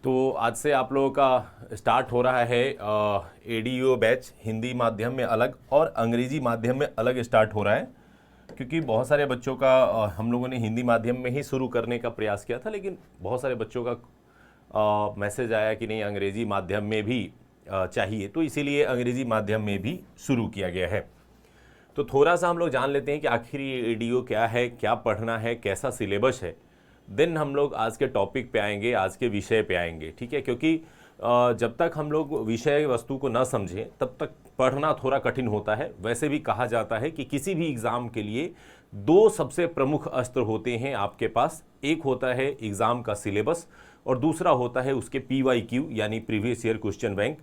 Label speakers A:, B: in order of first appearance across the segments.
A: तो आज से आप लोगों का स्टार्ट हो रहा है एडीओ बैच। हिंदी माध्यम में अलग और अंग्रेजी माध्यम में अलग स्टार्ट हो रहा है, क्योंकि बहुत सारे बच्चों का हम लोगों ने हिंदी माध्यम में ही शुरू करने का प्रयास किया था, लेकिन बहुत सारे बच्चों का मैसेज आया कि नहीं, अंग्रेजी माध्यम में भी चाहिए, तो इसीलिए अंग्रेजी माध्यम में भी शुरू किया गया है। तो थोड़ा सा हम लोग जान लेते हैं कि आखिर ये एडीओ क्या है, क्या पढ़ना है, कैसा सिलेबस है। देन हम लोग आज के टॉपिक पे आएंगे, आज के विषय पे आएंगे, ठीक है। क्योंकि जब तक हम लोग विषय वस्तु को न समझें तब तक पढ़ना थोड़ा कठिन होता है। वैसे भी कहा जाता है कि किसी भी एग्ज़ाम के लिए दो सबसे प्रमुख अस्त्र होते हैं आपके पास। एक होता है एग्ज़ाम का सिलेबस और दूसरा होता है उसके PYQ यानी प्रीवियस ईयर क्वेश्चन बैंक।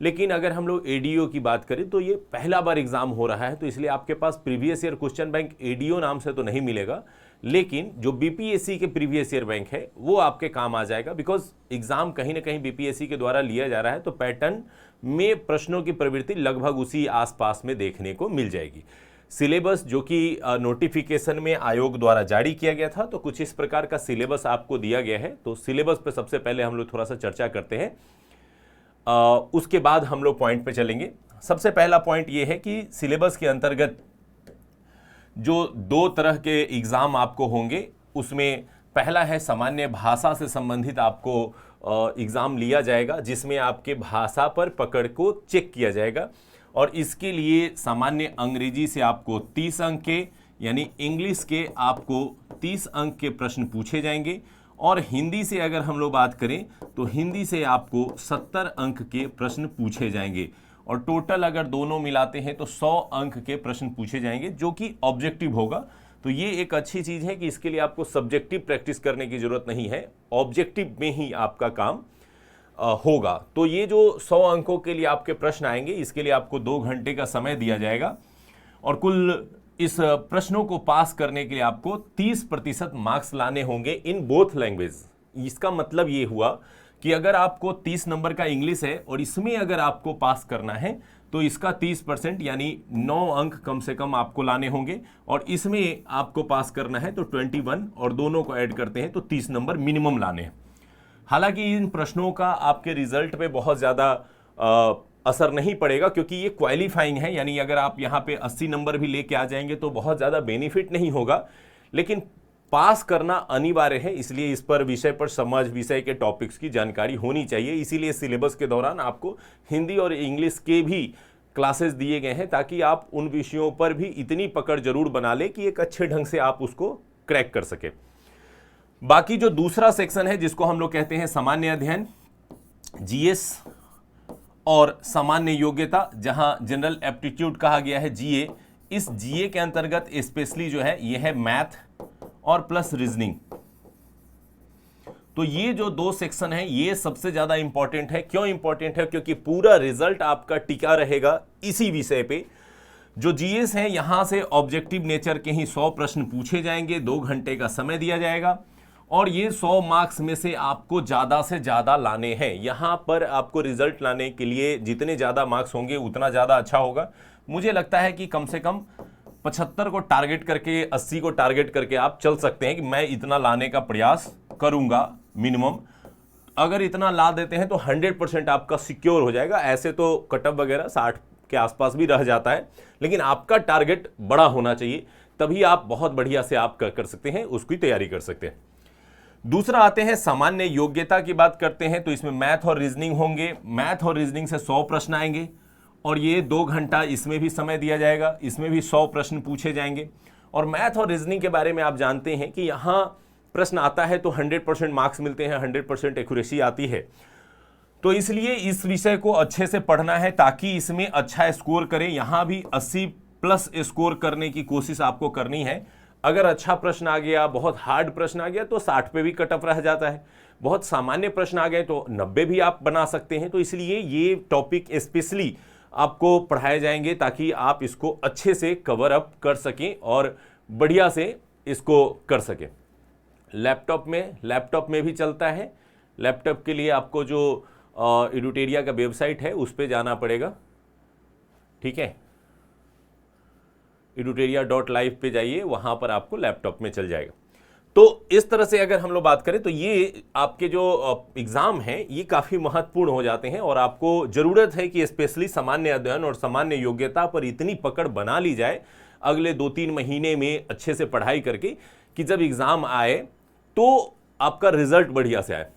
A: लेकिन अगर हम लोग एडीओ की बात करें तो ये पहला बार एग्जाम हो रहा है, तो इसलिए आपके पास previous year question bank ADO नाम से तो नहीं मिलेगा, लेकिन जो बीपीएससी के प्रीवियस ईयर बैंक है वो आपके काम आ जाएगा। बिकॉज एग्जाम कहीं ना कहीं बीपीएससी के द्वारा लिया जा रहा है, तो पैटर्न में प्रश्नों की प्रवृत्ति लगभग उसी आसपास में देखने को मिल जाएगी। सिलेबस जो कि नोटिफिकेशन में आयोग द्वारा जारी किया गया था, तो कुछ इस प्रकार का सिलेबस आपको दिया गया है। तो सिलेबस पे सबसे पहले हम लोग थोड़ा सा चर्चा करते हैं, उसके बाद हम लोग पॉइंट पे चलेंगे। सबसे पहला पॉइंट ये है कि सिलेबस के अंतर्गत जो दो तरह के एग्जाम आपको होंगे, उसमें पहला है सामान्य भाषा से संबंधित आपको एग्जाम लिया जाएगा, जिसमें आपके भाषा पर पकड़ को चेक किया जाएगा। और इसके लिए सामान्य अंग्रेजी से आपको 30 अंक के, यानी इंग्लिश के आपको 30 अंक के प्रश्न पूछे जाएंगे। और हिंदी से अगर हम लोग बात करें तो हिंदी से आपको 70 अंक के प्रश्न पूछे जाएंगे। और टोटल अगर दोनों मिलाते हैं तो 100 अंक के प्रश्न पूछे जाएंगे, जो कि ऑब्जेक्टिव होगा। तो ये एक अच्छी चीज़ है कि इसके लिए आपको सब्जेक्टिव प्रैक्टिस करने की ज़रूरत नहीं है, ऑब्जेक्टिव में ही आपका काम होगा। तो ये जो 100 अंकों के लिए आपके प्रश्न आएंगे, इसके लिए आपको 2 घंटे का समय दिया जाएगा। और कुल इस प्रश्नों को पास करने के लिए आपको 30% मार्क्स लाने होंगे इन बोथ लैंग्वेज। इसका मतलब ये हुआ कि अगर आपको 30 नंबर का इंग्लिश है और इसमें अगर आपको पास करना है तो इसका 30% यानी 9 अंक कम से कम आपको लाने होंगे। और इसमें आपको पास करना है तो 21, और दोनों को ऐड करते हैं तो 30 नंबर मिनिमम लाने हैं। हालांकि इन प्रश्नों का आपके रिजल्ट पे बहुत ज़्यादा असर नहीं पड़ेगा, क्योंकि ये क्वालिफाइंग है, यानी अगर आप यहाँ पे 80 नंबर भी लेके आ जाएंगे तो बहुत ज़्यादा बेनिफिट नहीं होगा। लेकिन पास करना अनिवार्य है, इसलिए इस पर विषय पर समझ, विषय के टॉपिक्स की जानकारी होनी चाहिए। इसीलिए सिलेबस के दौरान आपको हिंदी और इंग्लिश के भी क्लासेस दिए गए हैं, ताकि आप उन विषयों पर भी इतनी पकड़ जरूर बना ले कि एक अच्छे ढंग से आप उसको क्रैक कर सके। बाकी जो दूसरा सेक्शन है, जिसको हम लोग कहते हैं सामान्य अध्ययन, जीएस और सामान्य योग्यता, जहां जनरल एप्टीट्यूड कहा गया है जीए, इस जीए के अंतर्गत स्पेशली जो है ये है मैथ और प्लस रीजनिंग। तो ये जो दो सेक्शन है ये सबसे ज्यादा इंपॉर्टेंट है। क्यों इंपॉर्टेंट है? क्योंकि पूरा रिजल्ट आपका टिका रहेगा इसी विषय पे। जो जीएस है, यहां से ऑब्जेक्टिव नेचर के ही 100 प्रश्न पूछे जाएंगे, 2 घंटे का समय दिया जाएगा, और ये 100 मार्क्स में से आपको ज़्यादा से ज़्यादा लाने हैं। यहाँ पर आपको रिजल्ट लाने के लिए जितने ज़्यादा मार्क्स होंगे उतना ज़्यादा अच्छा होगा। मुझे लगता है कि कम से कम 75 को टारगेट करके, 80 को टारगेट करके आप चल सकते हैं कि मैं इतना लाने का प्रयास करूँगा मिनिमम। अगर इतना ला देते हैं तो 100% आपका सिक्योर हो जाएगा। ऐसे तो कटअप वगैरह 60 के आसपास भी रह जाता है, लेकिन आपका टारगेट बड़ा होना चाहिए, तभी आप बहुत बढ़िया से आप कर सकते हैं, उसकी तैयारी कर सकते हैं। दूसरा आते हैं सामान्य योग्यता की बात करते हैं, तो इसमें मैथ और रीजनिंग होंगे। मैथ और रीजनिंग से 100 प्रश्न आएंगे और ये 2 घंटा इसमें भी समय दिया जाएगा, इसमें भी 100 प्रश्न पूछे जाएंगे। और मैथ और रीजनिंग के बारे में आप जानते हैं कि यहाँ प्रश्न आता है तो 100% मार्क्स मिलते हैं, 100% एक्यूरेसी आती है। तो इसलिए इस विषय को अच्छे से पढ़ना है ताकि इसमें अच्छा स्कोर करें। यहाँ भी 80+ स्कोर करने की कोशिश आपको करनी है। अगर अच्छा प्रश्न आ गया, बहुत हार्ड प्रश्न आ गया तो 60 पे भी कटअप रह जाता है, बहुत सामान्य प्रश्न आ गए तो 90 भी आप बना सकते हैं। तो इसलिए ये टॉपिक स्पेशली आपको पढ़ाए जाएंगे ताकि आप इसको अच्छे से कवर अप कर सकें और बढ़िया से इसको कर सकें। लैपटॉप में भी चलता है। लैपटॉप के लिए आपको जो एडुटेरिया का वेबसाइट है उस पर जाना पड़ेगा, ठीक है। eduteria.live पे जाइए, वहाँ पर आपको लैपटॉप में चल जाएगा। तो इस तरह से अगर हम लोग बात करें तो ये आपके जो एग्जाम हैं ये काफी महत्वपूर्ण हो जाते हैं और आपको जरूरत है कि स्पेशली सामान्य अध्ययन और सामान्य योग्यता पर इतनी पकड़ बना ली जाए अगले 2-3 महीने में अच्छे से पढ़ाई करके कि जब एग्जाम आए तो आपका रिजल्ट बढ़िया से आए।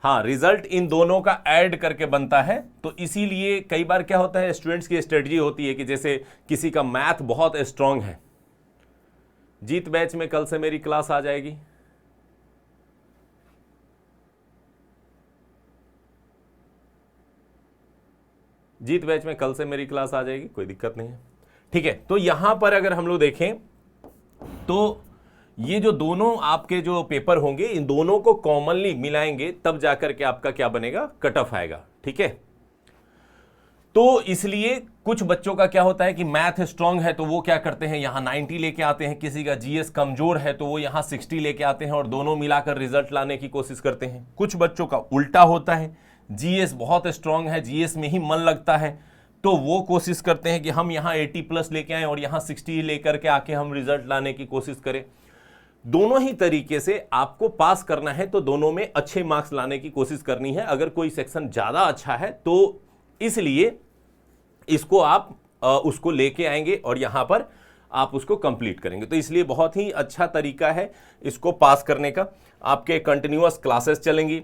A: हाँ, रिजल्ट इन दोनों का ऐड करके बनता है। तो इसीलिए कई बार क्या होता है, स्टूडेंट्स की स्ट्रेटजी होती है कि जैसे किसी का मैथ बहुत स्ट्रांग है, जीत बैच में कल से मेरी क्लास आ जाएगी। जीत बैच में कल से मेरी क्लास आ जाएगी, कोई दिक्कत नहीं है, ठीक है। तो यहां पर अगर हम लोग देखें तो ये जो दोनों आपके जो पेपर होंगे इन दोनों को कॉमनली मिलाएंगे तब जाकर के आपका क्या बनेगा, कट ऑफ आएगा, ठीक है। तो इसलिए कुछ बच्चों का क्या होता है कि मैथ स्ट्रांग है तो वो क्या करते हैं यहां 90 लेके आते हैं, किसी का जीएस कमजोर है तो वो यहां 60 लेके आते हैं और दोनों मिलाकर रिजल्ट लाने की कोशिश करते हैं। कुछ बच्चों का उल्टा होता है, जीएस बहुत स्ट्रांग है, जीएस में ही मन लगता है तो वो कोशिश करते हैं कि हम यहां 80+ लेके आए और यहां 60 लेकर के आके हम रिजल्ट लाने की कोशिश करें। दोनों ही तरीके से आपको पास करना है तो दोनों में अच्छे मार्क्स लाने की कोशिश करनी है। अगर कोई सेक्शन ज्यादा अच्छा है तो इसलिए इसको आप उसको लेके आएंगे और यहां पर आप उसको कंप्लीट करेंगे। तो इसलिए बहुत ही अच्छा तरीका है इसको पास करने का। आपके कंटिन्यूअस क्लासेस चलेंगी।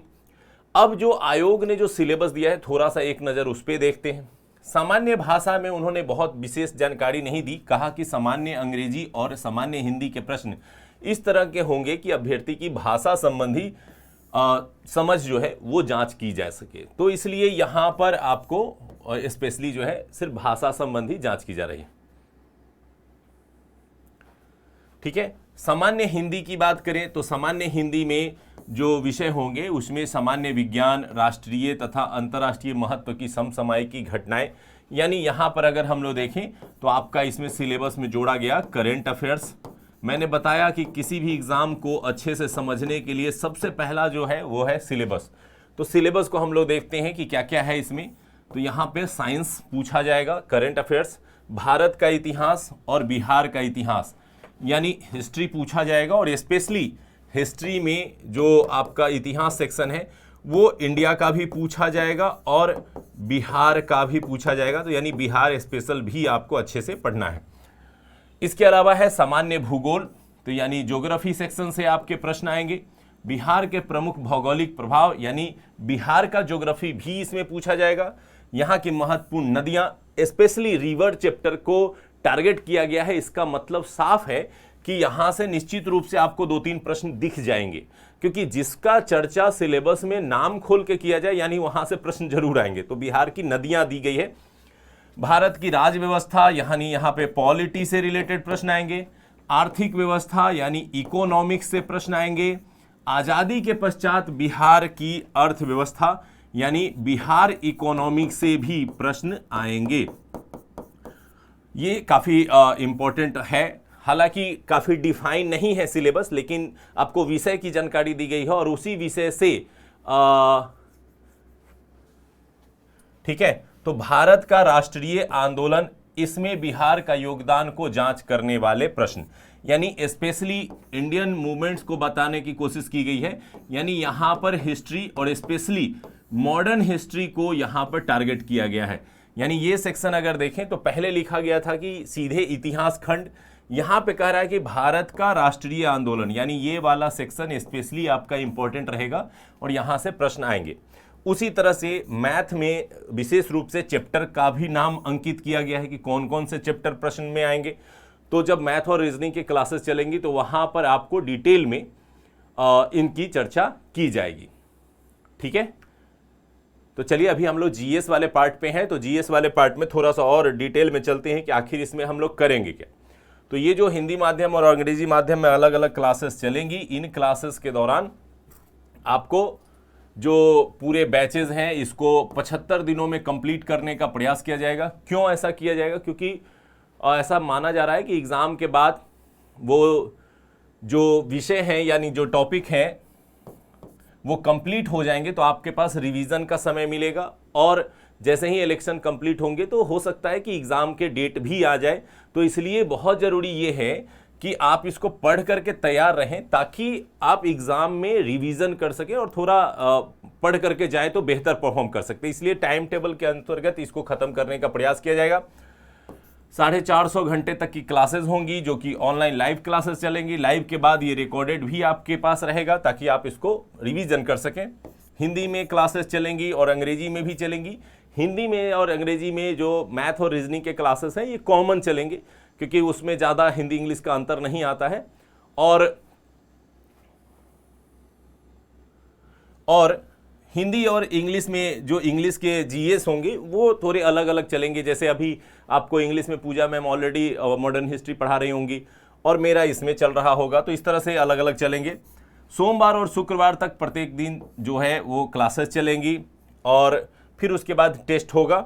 A: अब जो आयोग ने जो सिलेबस दिया है थोड़ा सा एक नजर उस पर देखते हैं। सामान्य भाषा में उन्होंने बहुत विशेष जानकारी नहीं दी, कहा कि सामान्य अंग्रेजी और सामान्य हिंदी के प्रश्न इस तरह के होंगे कि अभ्यर्थी की भाषा संबंधी समझ जो है वो जांच की जा सके। तो इसलिए यहां पर आपको स्पेशली जो है सिर्फ भाषा संबंधी जांच की जा रही है, ठीक है। सामान्य हिंदी की बात करें तो सामान्य हिंदी में जो विषय होंगे उसमें सामान्य विज्ञान, राष्ट्रीय तथा अंतर्राष्ट्रीय महत्व की समसामयिकी घटनाएं, यानी यहां पर अगर हम लोग देखें तो आपका इसमें सिलेबस में जोड़ा गया करेंट अफेयर्स। मैंने बताया कि किसी भी एग्जाम को अच्छे से समझने के लिए सबसे पहला जो है वो है सिलेबस। तो सिलेबस को हम लोग देखते हैं कि क्या क्या है इसमें। तो यहाँ पे साइंस पूछा जाएगा, करंट अफेयर्स, भारत का इतिहास और बिहार का इतिहास यानी हिस्ट्री पूछा जाएगा। और स्पेशली हिस्ट्री में जो आपका इतिहास सेक्शन है वो इंडिया का भी पूछा जाएगा और बिहार का भी पूछा जाएगा। तो यानी बिहार स्पेशल भी आपको अच्छे से पढ़ना है। इसके अलावा है सामान्य भूगोल, तो यानी ज्योग्राफी सेक्शन से आपके प्रश्न आएंगे। बिहार के प्रमुख भौगोलिक प्रभाव यानी बिहार का ज्योग्राफी भी इसमें पूछा जाएगा। यहाँ की महत्वपूर्ण नदियां, स्पेशली रिवर चैप्टर को टारगेट किया गया है। इसका मतलब साफ है कि यहां से निश्चित रूप से आपको 2-3 प्रश्न दिख जाएंगे, क्योंकि जिसका चर्चा सिलेबस में नाम खोल के किया जाए यानी वहां से प्रश्न जरूर आएंगे। तो बिहार की नदियां दी गई है। भारत की राज व्यवस्था यानी यहाँ पे पॉलिटी से रिलेटेड प्रश्न आएंगे। आर्थिक व्यवस्था यानी इकोनॉमिक्स से प्रश्न आएंगे। आजादी के पश्चात बिहार की अर्थव्यवस्था यानी बिहार इकोनॉमिक्स से भी प्रश्न आएंगे। ये काफी इंपॉर्टेंट है। हालांकि काफी डिफाइन नहीं है सिलेबस, लेकिन आपको विषय की जानकारी दी गई है और उसी विषय से ठीक है। तो भारत का राष्ट्रीय आंदोलन, इसमें बिहार का योगदान को जांच करने वाले प्रश्न, यानी स्पेशली इंडियन मूवमेंट्स को बताने की कोशिश की गई है। यानी यहां पर हिस्ट्री और स्पेशली मॉडर्न हिस्ट्री को यहां पर टारगेट किया गया है। यानी ये सेक्शन अगर देखें तो पहले लिखा गया था कि सीधे इतिहास खंड, यहां पे कह रहा है कि भारत का राष्ट्रीय आंदोलन, यानी ये वाला सेक्शन स्पेशली आपका इंपॉर्टेंट रहेगा और यहां से प्रश्न आएंगे। उसी तरह से मैथ में विशेष रूप से चैप्टर का भी नाम अंकित किया गया है कि कौन कौन से चैप्टर प्रश्न में आएंगे। तो जब मैथ और रीजनिंग के क्लासेस चलेंगी तो वहां पर आपको डिटेल में इनकी चर्चा की जाएगी, ठीक है। तो चलिए अभी हम लोग जीएस वाले पार्ट पे हैं। तो जीएस वाले पार्ट में थोड़ा सा और डिटेल में चलते हैं कि आखिर इसमें हम लोग करेंगे क्या। तो ये जो हिंदी माध्यम और अंग्रेजी माध्यम में अलग अलग क्लासेस चलेंगी, इन क्लासेस के दौरान आपको जो पूरे बैचेज हैं इसको 75 दिनों में कंप्लीट करने का प्रयास किया जाएगा। क्यों ऐसा किया जाएगा? क्योंकि ऐसा माना जा रहा है कि एग्ज़ाम के बाद वो जो विषय हैं यानी जो टॉपिक हैं वो कंप्लीट हो जाएंगे तो आपके पास रिवीजन का समय मिलेगा। और जैसे ही इलेक्शन कंप्लीट होंगे तो हो सकता है कि एग्ज़ाम के डेट भी आ जाए। तो इसलिए बहुत ज़रूरी ये है कि आप इसको पढ़ करके तैयार रहें, ताकि आप एग्जाम में रिवीजन कर सकें और थोड़ा पढ़ करके जाए तो बेहतर परफॉर्म कर सकते हैं। इसलिए टाइम टेबल के अंतर्गत इसको खत्म करने का प्रयास किया जाएगा। 450 घंटे तक की क्लासेस होंगी, जो कि ऑनलाइन लाइव क्लासेस चलेंगी। लाइव के बाद ये रिकॉर्डेड भी आपके पास रहेगा, ताकि आप इसको रिवीजन कर सकें। हिंदी में क्लासेस चलेंगी और अंग्रेजी में भी चलेंगी। हिंदी में और अंग्रेजी में जो मैथ और रीजनिंग के क्लासेस हैं, ये कॉमन चलेंगे, क्योंकि उसमें ज़्यादा हिंदी इंग्लिश का अंतर नहीं आता है। और हिंदी और इंग्लिश में जो इंग्लिश के जीएस होंगे वो थोड़े अलग अलग चलेंगे। जैसे अभी आपको इंग्लिश में पूजा मैम ऑलरेडी मॉडर्न हिस्ट्री पढ़ा रही होंगी और मेरा इसमें चल रहा होगा, तो इस तरह से अलग अलग चलेंगे। सोमवार और शुक्रवार तक प्रत्येक दिन जो है वो क्लासेस चलेंगी और फिर उसके बाद टेस्ट होगा।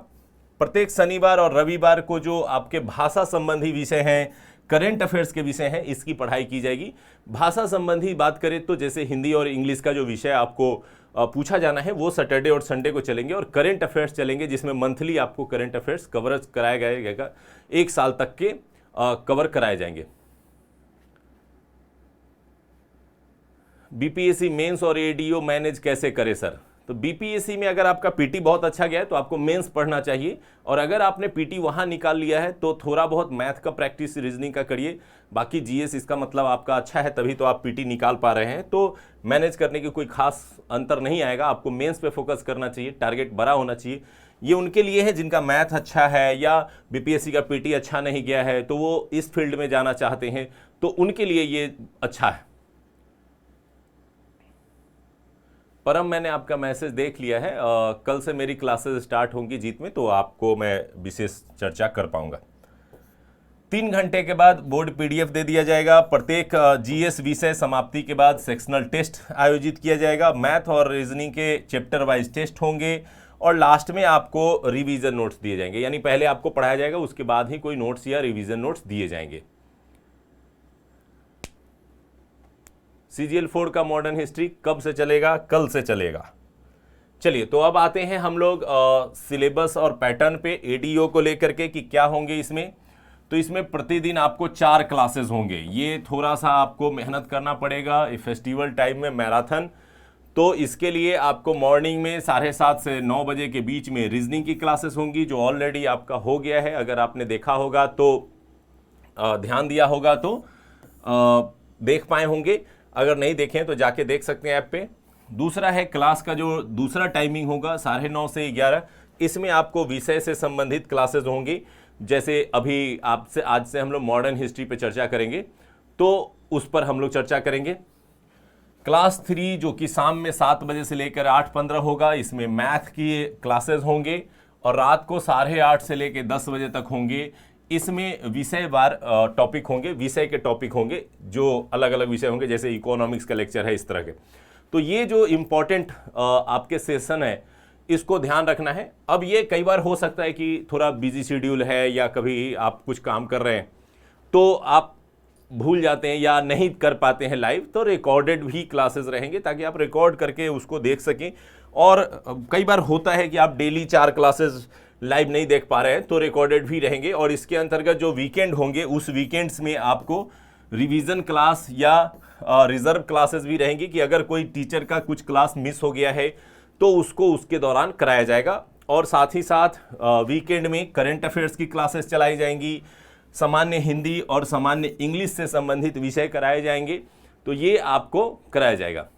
A: प्रत्येक शनिवार और रविवार को जो आपके भाषा संबंधी विषय हैं, करेंट अफेयर्स के विषय हैं, इसकी पढ़ाई की जाएगी। भाषा संबंधी बात करें तो जैसे हिंदी और इंग्लिश का जो विषय आपको पूछा जाना है वो सैटरडे और संडे को चलेंगे, और करेंट अफेयर्स चलेंगे जिसमें मंथली आपको करेंट अफेयर्स कवरेज कराया जाएगा। 1 साल तक के कवर कराए जाएंगे। बीपीएससी मेंस और एडीओ मैनेज कैसे करे सर? तो बीपीएससी में अगर आपका पीटी बहुत अच्छा गया है तो आपको मेंस पढ़ना चाहिए, और अगर आपने पीटी वहां निकाल लिया है तो थोड़ा बहुत मैथ का प्रैक्टिस, रीजनिंग का करिए। बाकी जीएस इसका मतलब आपका अच्छा है, तभी तो आप पीटी निकाल पा रहे हैं। तो मैनेज करने की कोई खास अंतर नहीं आएगा। आपको मेंस पे फोकस करना चाहिए, टारगेट बड़ा होना चाहिए। ये उनके लिए है जिनका मैथ अच्छा है या बीपीएससी का पीटी अच्छा नहीं गया है, तो वो इस फील्ड में जाना चाहते हैं, तो उनके लिए ये अच्छा है। परम, मैंने आपका मैसेज देख लिया है। कल से मेरी क्लासेस स्टार्ट होंगी जीत में, तो आपको मैं विशेष चर्चा कर पाऊंगा। 3 घंटे के बाद बोर्ड पीडीएफ दे दिया जाएगा। प्रत्येक जीएस विषय समाप्ति के बाद सेक्शनल टेस्ट आयोजित किया जाएगा। मैथ और रीजनिंग के चैप्टर वाइज टेस्ट होंगे और लास्ट में आपको रिवीजन नोट्स दिए जाएंगे। यानी पहले आपको पढ़ाया जाएगा, उसके बाद ही कोई नोट्स या रिवीजन नोट्स दिए जाएंगे। CGL 4 का मॉडर्न हिस्ट्री कब से चलेगा? कल से चलेगा। चलिए, तो अब आते हैं हम लोग सिलेबस और पैटर्न पे एडीओ को लेकर के कि क्या होंगे इसमें। तो इसमें प्रतिदिन आपको 4 क्लासेस होंगे। ये थोड़ा सा आपको मेहनत करना पड़ेगा फेस्टिवल टाइम में, मैराथन। तो इसके लिए आपको मॉर्निंग में 7:30 से 9 बजे के बीच में रीजनिंग की क्लासेस होंगी, जो ऑलरेडी आपका हो गया है। अगर आपने देखा होगा तो ध्यान दिया होगा तो देख पाए होंगे। अगर नहीं देखें तो जाके देख सकते हैं ऐप पे। दूसरा है क्लास का जो दूसरा टाइमिंग होगा 9:30 से 11। इसमें आपको विषय से संबंधित क्लासेस होंगी। जैसे अभी आपसे आज से हम लोग मॉडर्न हिस्ट्री पे चर्चा करेंगे, तो उस पर हम लोग चर्चा करेंगे। क्लास 3 जो कि शाम में 7 बजे से लेकर 8:15 होगा, इसमें मैथ की क्लासेस होंगे और रात को 8:30 से लेकर 10 बजे तक होंगे। इसमें विषयवार टॉपिक होंगे, विषय के टॉपिक होंगे, जो अलग अलग विषय होंगे, जैसे इकोनॉमिक्स का लेक्चर है, इस तरह के। तो ये जो इम्पोर्टेंट आपके सेशन है, इसको ध्यान रखना है। अब ये कई बार हो सकता है कि थोड़ा बिजी शेड्यूल है या कभी आप कुछ काम कर रहे हैं तो आप भूल जाते हैं या नहीं कर पाते हैं लाइव, तो रिकॉर्डेड भी क्लासेस रहेंगे ताकि आप रिकॉर्ड करके उसको देख सकें। और कई बार होता है कि आप डेली 4 क्लासेस लाइव नहीं देख पा रहे हैं, तो रिकॉर्डेड भी रहेंगे। और इसके अंतर्गत जो वीकेंड होंगे, उस वीकेंड्स में आपको रिवीजन क्लास या रिजर्व क्लासेस भी रहेंगी कि अगर कोई टीचर का कुछ क्लास मिस हो गया है तो उसको उसके दौरान कराया जाएगा। और साथ ही साथ वीकेंड में करंट अफेयर्स की क्लासेस चलाई जाएंगी, सामान्य हिंदी और सामान्य इंग्लिश से संबंधित विषय कराए जाएंगे, तो ये आपको कराया जाएगा।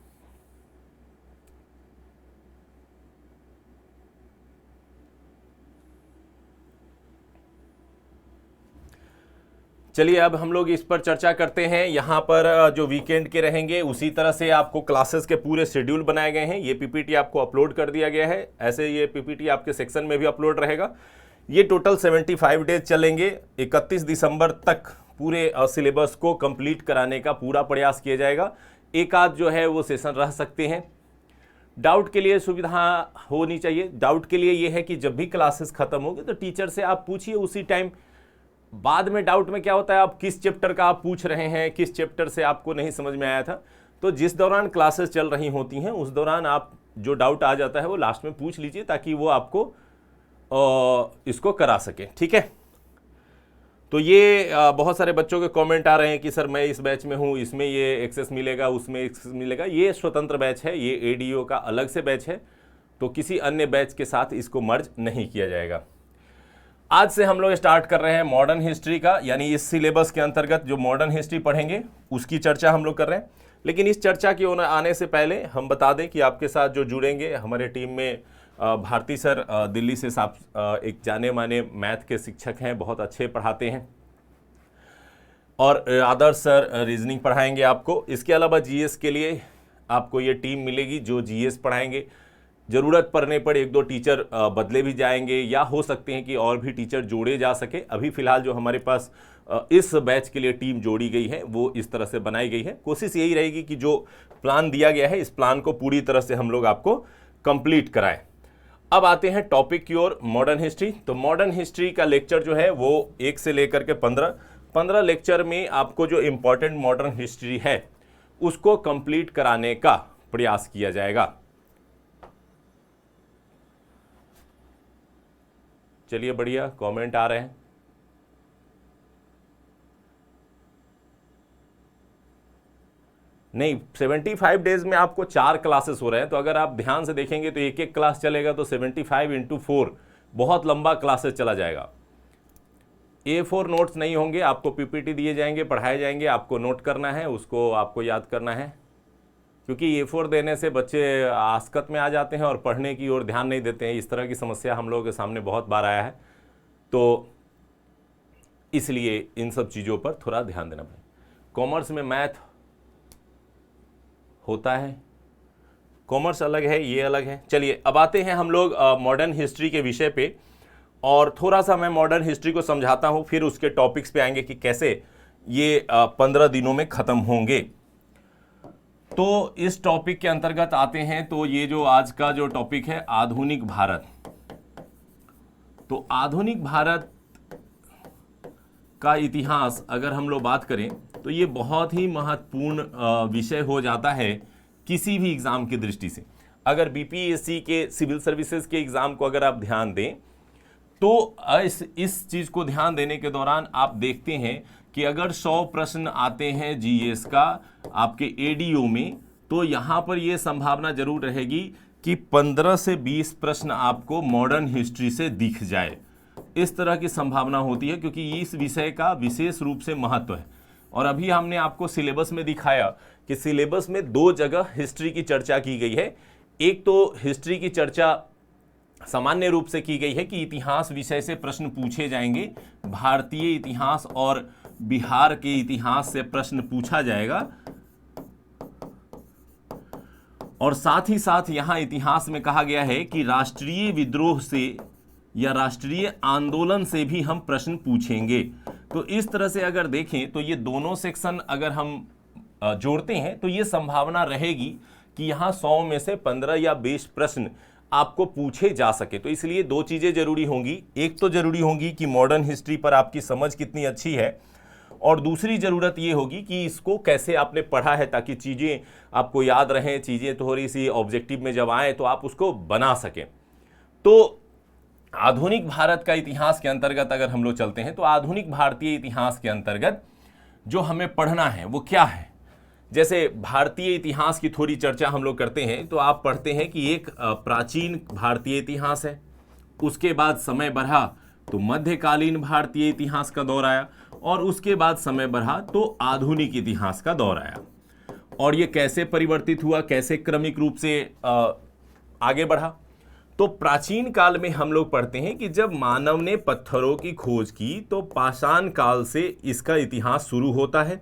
A: चलिए, अब हम लोग इस पर चर्चा करते हैं। यहाँ पर जो वीकेंड के रहेंगे उसी तरह से आपको क्लासेस के पूरे शेड्यूल बनाए गए हैं। ये पीपीटी आपको अपलोड कर दिया गया है, ऐसे ये पीपीटी आपके सेक्शन में भी अपलोड रहेगा। ये टोटल 75 डेज चलेंगे। 31 दिसंबर तक पूरे सिलेबस को कंप्लीट कराने का पूरा प्रयास किया जाएगा। एक आध जो है वो सेशन रह सकते हैं। डाउट के लिए सुविधा होनी चाहिए। डाउट के लिए ये है कि जब भी क्लासेस खत्म होगी तो टीचर से आप पूछिए उसी टाइम। बाद में डाउट में क्या होता है, आप किस चैप्टर का आप पूछ रहे हैं, किस चैप्टर से आपको नहीं समझ में आया था, तो जिस दौरान क्लासेस चल रही होती हैं उस दौरान आप जो डाउट आ जाता है वो लास्ट में पूछ लीजिए ताकि वो आपको इसको करा सके। ठीक है, तो ये बहुत सारे बच्चों के कमेंट आ रहे हैं कि सर मैं इस बैच में हूँ, इसमें ये एक्सेस मिलेगा, उसमें एक्सेस मिलेगा। ये स्वतंत्र बैच है, ये एडीओ का अलग से बैच है, तो किसी अन्य बैच के साथ इसको मर्ज नहीं किया जाएगा। आज से हम लोग स्टार्ट कर रहे हैं मॉडर्न हिस्ट्री का, यानी इस सिलेबस के अंतर्गत जो मॉडर्न हिस्ट्री पढ़ेंगे उसकी चर्चा हम लोग कर रहे हैं। लेकिन इस चर्चा की ओर आने से पहले हम बता दें कि आपके साथ जो जुड़ेंगे हमारे टीम में भारती सर दिल्ली से एक जाने माने मैथ के शिक्षक हैं, बहुत अच्छे पढ़ाते हैं, और आदर्श सर रीजनिंग पढ़ाएंगे आपको। इसके अलावा जीएस के लिए आपको ये टीम मिलेगी जो जीएस पढ़ाएंगे। ज़रूरत पड़ने पर एक दो टीचर बदले भी जाएंगे, या हो सकते हैं कि और भी टीचर जोड़े जा सके। अभी फ़िलहाल जो हमारे पास इस बैच के लिए टीम जोड़ी गई है वो इस तरह से बनाई गई है। कोशिश यही रहेगी कि जो प्लान दिया गया है इस प्लान को पूरी तरह से हम लोग आपको कंप्लीट कराएं। अब आते हैं टॉपिक की ओर, मॉडर्न हिस्ट्री। तो मॉडर्न हिस्ट्री का लेक्चर जो है वो 1 से लेकर के 15 लेक्चर में आपको जो इम्पोर्टेंट मॉडर्न हिस्ट्री है उसको कंप्लीट कराने का प्रयास किया जाएगा। चलिए बढ़िया, कमेंट आ रहे हैं। नहीं, 75 डेज में आपको 4 क्लासेस हो रहे हैं, तो अगर आप ध्यान से देखेंगे तो एक एक क्लास चलेगा तो 75 × 4 बहुत लंबा क्लासेस चला जाएगा। A4 नोट्स नहीं होंगे, आपको पीपीटी दिए जाएंगे, पढ़ाए जाएंगे, आपको नोट करना है, उसको आपको याद करना है। क्योंकि A4 देने से बच्चे आसकत में आ जाते हैं और पढ़ने की ओर ध्यान नहीं देते हैं। इस तरह की समस्या हम लोगों के सामने बहुत बार आया है, तो इसलिए इन सब चीज़ों पर थोड़ा ध्यान देना पड़ेगा। कॉमर्स में मैथ होता है, कॉमर्स अलग है, ये अलग है। चलिए अब आते हैं हम लोग मॉडर्न हिस्ट्री के विषय पे, और थोड़ा सा मैं मॉडर्न हिस्ट्री को समझाता हूँ, फिर उसके टॉपिक्स पे आएंगे कि कैसे ये 15 दिनों में ख़त्म होंगे। तो इस टॉपिक के अंतर्गत आते हैं, तो ये जो आज का जो टॉपिक है आधुनिक भारत। तो आधुनिक भारत का इतिहास अगर हम लोग बात करें तो ये बहुत ही महत्वपूर्ण विषय हो जाता है किसी भी एग्ज़ाम की दृष्टि से। अगर बीपीएससी के सिविल सर्विसेज के एग्ज़ाम को अगर आप ध्यान दें तो इस चीज़ को ध्यान देने के दौरान आप देखते हैं कि अगर 100 प्रश्न आते हैं जीएस का आपके एडीओ में, तो यहाँ पर ये संभावना जरूर रहेगी कि 15 से 20 प्रश्न आपको मॉडर्न हिस्ट्री से दिख जाए। इस तरह की संभावना होती है क्योंकि इस विषय का विशेष रूप से महत्व है। और अभी हमने आपको सिलेबस में दिखाया कि सिलेबस में 2 जगह हिस्ट्री की चर्चा की गई है। एक तो हिस्ट्री की चर्चा सामान्य रूप से की गई है कि इतिहास विषय से प्रश्न पूछे जाएंगे, भारतीय इतिहास और बिहार के इतिहास से प्रश्न पूछा जाएगा, और साथ ही साथ यहां इतिहास में कहा गया है कि राष्ट्रीय विद्रोह से या राष्ट्रीय आंदोलन से भी हम प्रश्न पूछेंगे। तो इस तरह से अगर देखें तो ये दोनों सेक्शन अगर हम जोड़ते हैं तो ये संभावना रहेगी कि यहाँ 100 में से 15 या 20 प्रश्न आपको पूछे जा सके। तो इसलिए 2 चीज़ें जरूरी होंगी। एक तो जरूरी होगी कि मॉडर्न हिस्ट्री पर आपकी समझ कितनी अच्छी है, और दूसरी ज़रूरत ये होगी कि इसको कैसे आपने पढ़ा है, ताकि चीज़ें आपको याद रहें, चीज़ें थोड़ी सी ऑब्जेक्टिव में जब आएँ तो आप उसको बना सकें। तो आधुनिक भारत का इतिहास के अंतर्गत अगर हम लोग चलते हैं तो आधुनिक भारतीय इतिहास के अंतर्गत जो हमें पढ़ना है वो क्या है। जैसे भारतीय इतिहास की थोड़ी चर्चा हम लोग करते हैं तो आप पढ़ते हैं कि एक प्राचीन भारतीय इतिहास है, उसके बाद समय बढ़ा तो मध्यकालीन भारतीय इतिहास का दौर आया, और उसके बाद समय बढ़ा तो आधुनिक इतिहास का दौर आया। और ये कैसे परिवर्तित हुआ, कैसे क्रमिक रूप से आगे बढ़ा। तो प्राचीन काल में हम लोग पढ़ते हैं कि जब मानव ने पत्थरों की खोज की तो पाषाण काल से इसका इतिहास शुरू होता है,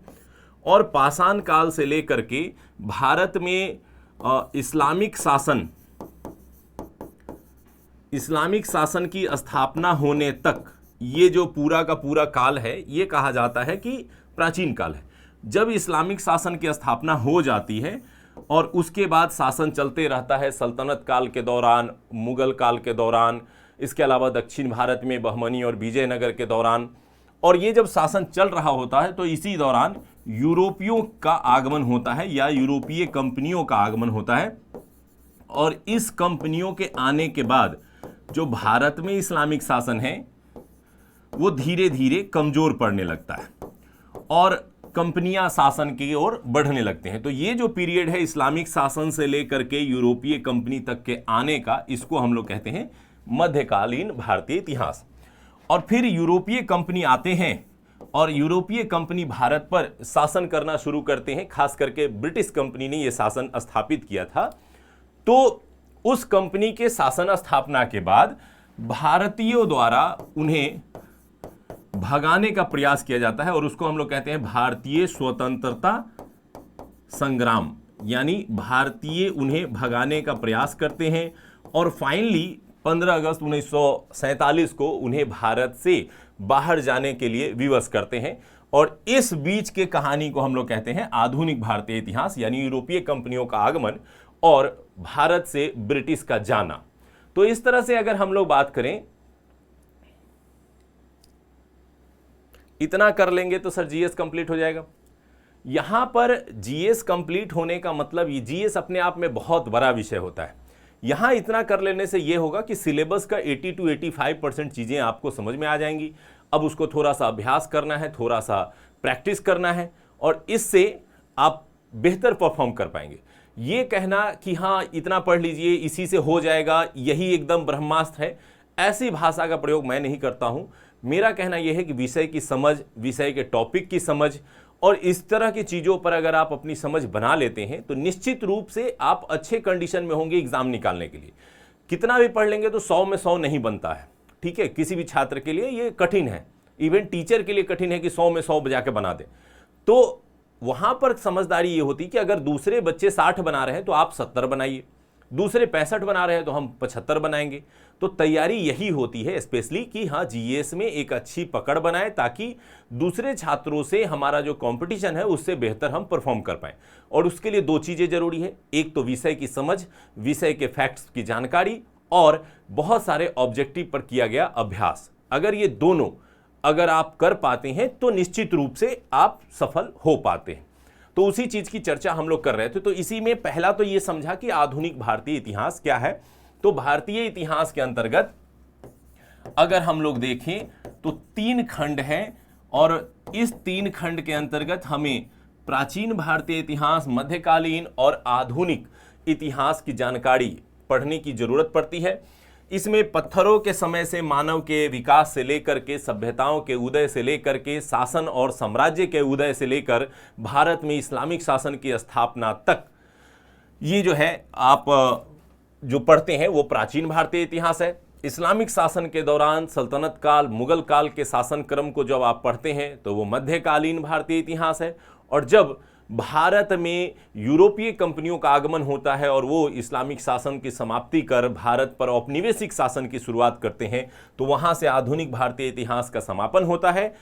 A: और पाषाण काल से लेकर के भारत में इस्लामिक शासन की स्थापना होने तक ये जो पूरा का पूरा काल है ये कहा जाता है कि प्राचीन काल है। जब इस्लामिक शासन की स्थापना हो जाती है और उसके बाद शासन चलते रहता है सल्तनत काल के दौरान, मुगल काल के दौरान, इसके अलावा दक्षिण भारत में बहमनी और विजयनगर के दौरान, और ये जब शासन चल रहा होता है तो इसी दौरान यूरोपियों का आगमन होता है या यूरोपीय कंपनियों का आगमन होता है। और इस कंपनियों के आने के बाद जो भारत में इस्लामिक शासन है वो धीरे धीरे कमजोर पड़ने लगता है और कंपनियां शासन की ओर बढ़ने लगते हैं। तो ये जो पीरियड है इस्लामिक शासन से लेकर के यूरोपीय कंपनी तक के आने का, इसको हम लोग कहते हैं मध्यकालीन भारतीय इतिहास। और फिर यूरोपीय कंपनी आते हैं और यूरोपीय कंपनी भारत पर शासन करना शुरू करते हैं। खास करके ब्रिटिश कंपनी ने यह शासन स्थापित किया था। तो उस कंपनी के शासन स्थापना के बाद भारतीयों द्वारा उन्हें भगाने का प्रयास किया जाता है और उसको हम लोग कहते हैं भारतीय स्वतंत्रता संग्राम, यानी भारतीय उन्हें भगाने का प्रयास करते हैं और फाइनली 15 अगस्त 1947 को उन्हें भारत से बाहर जाने के लिए विवश करते हैं। और इस बीच के कहानी को हम लोग कहते हैं आधुनिक भारतीय इतिहास, यानी यूरोपीय कंपनियों का आगमन और भारत से ब्रिटिश का जाना। तो इस तरह से अगर हम लोग बात करें, इतना कर लेंगे तो सर जीएस कंप्लीट हो जाएगा। यहां पर जीएस कंप्लीट होने का मतलब, ये जीएस अपने आप में बहुत बड़ा विषय होता है। यहां इतना कर लेने से यह होगा कि सिलेबस का 80 to 85% चीजें आपको समझ में आ जाएंगी। अब उसको थोड़ा सा अभ्यास करना है, थोड़ा सा प्रैक्टिस करना है और इससे आप बेहतर परफॉर्म कर पाएंगे। ये कहना कि हाँ इतना पढ़ लीजिए इसी से हो जाएगा, यही एकदम ब्रह्मास्त्र है, ऐसी भाषा का प्रयोग मैं नहीं करता हूं। मेरा कहना यह है कि विषय की समझ, विषय के टॉपिक की समझ और इस तरह की चीजों पर अगर आप अपनी समझ बना लेते हैं तो निश्चित रूप से आप अच्छे कंडीशन में होंगे एग्जाम निकालने के लिए। कितना भी पढ़ लेंगे तो 100 में 100 नहीं बनता है, ठीक है। किसी भी छात्र के लिए ये कठिन है, इवन टीचर के लिए कठिन है कि 100 में 100 बजा के बना दे। तो वहां पर समझदारी ये होती कि अगर दूसरे बच्चे 60 बना रहे हैं तो आप 70 बनाइए, दूसरे 65 बना रहे हैं तो हम 75 बनाएंगे। तो तैयारी यही होती है स्पेशली कि हाँ जीएस में एक अच्छी पकड़ बनाए ताकि दूसरे छात्रों से हमारा जो कंपटीशन है उससे बेहतर हम परफॉर्म कर पाए। और उसके लिए 2 चीजें जरूरी है, एक तो विषय की समझ, विषय के फैक्ट्स की जानकारी और बहुत सारे ऑब्जेक्टिव पर किया गया अभ्यास। अगर ये दोनों अगर आप कर पाते हैं तो निश्चित रूप से आप सफल हो पाते हैं। तो उसी चीज की चर्चा हम लोग कर रहे थे। तो इसी में पहला तो ये समझा कि आधुनिक भारतीय इतिहास क्या है। तो भारतीय इतिहास के अंतर्गत अगर हम लोग देखें तो 3 खंड हैं और इस 3 खंड के अंतर्गत हमें प्राचीन भारतीय इतिहास, मध्यकालीन और आधुनिक इतिहास की जानकारी पढ़ने की जरूरत पड़ती है। इसमें पत्थरों के समय से मानव के विकास से लेकर के, सभ्यताओं के उदय से लेकर के, शासन और साम्राज्य के उदय से लेकर भारत में इस्लामिक शासन की स्थापना तक, ये जो है आप जो पढ़ते हैं वो प्राचीन भारतीय इतिहास है। इस्लामिक शासन के दौरान सल्तनत काल, मुगल काल के शासन क्रम को जब आप पढ़ते हैं तो वो मध्यकालीन भारतीय इतिहास है। और जब भारत में यूरोपीय कंपनियों का आगमन होता है और वो इस्लामिक शासन की समाप्ति कर भारत पर औपनिवेशिक शासन की शुरुआत करते हैं तो वहां से आधुनिक भारतीय इतिहास का समापन होता है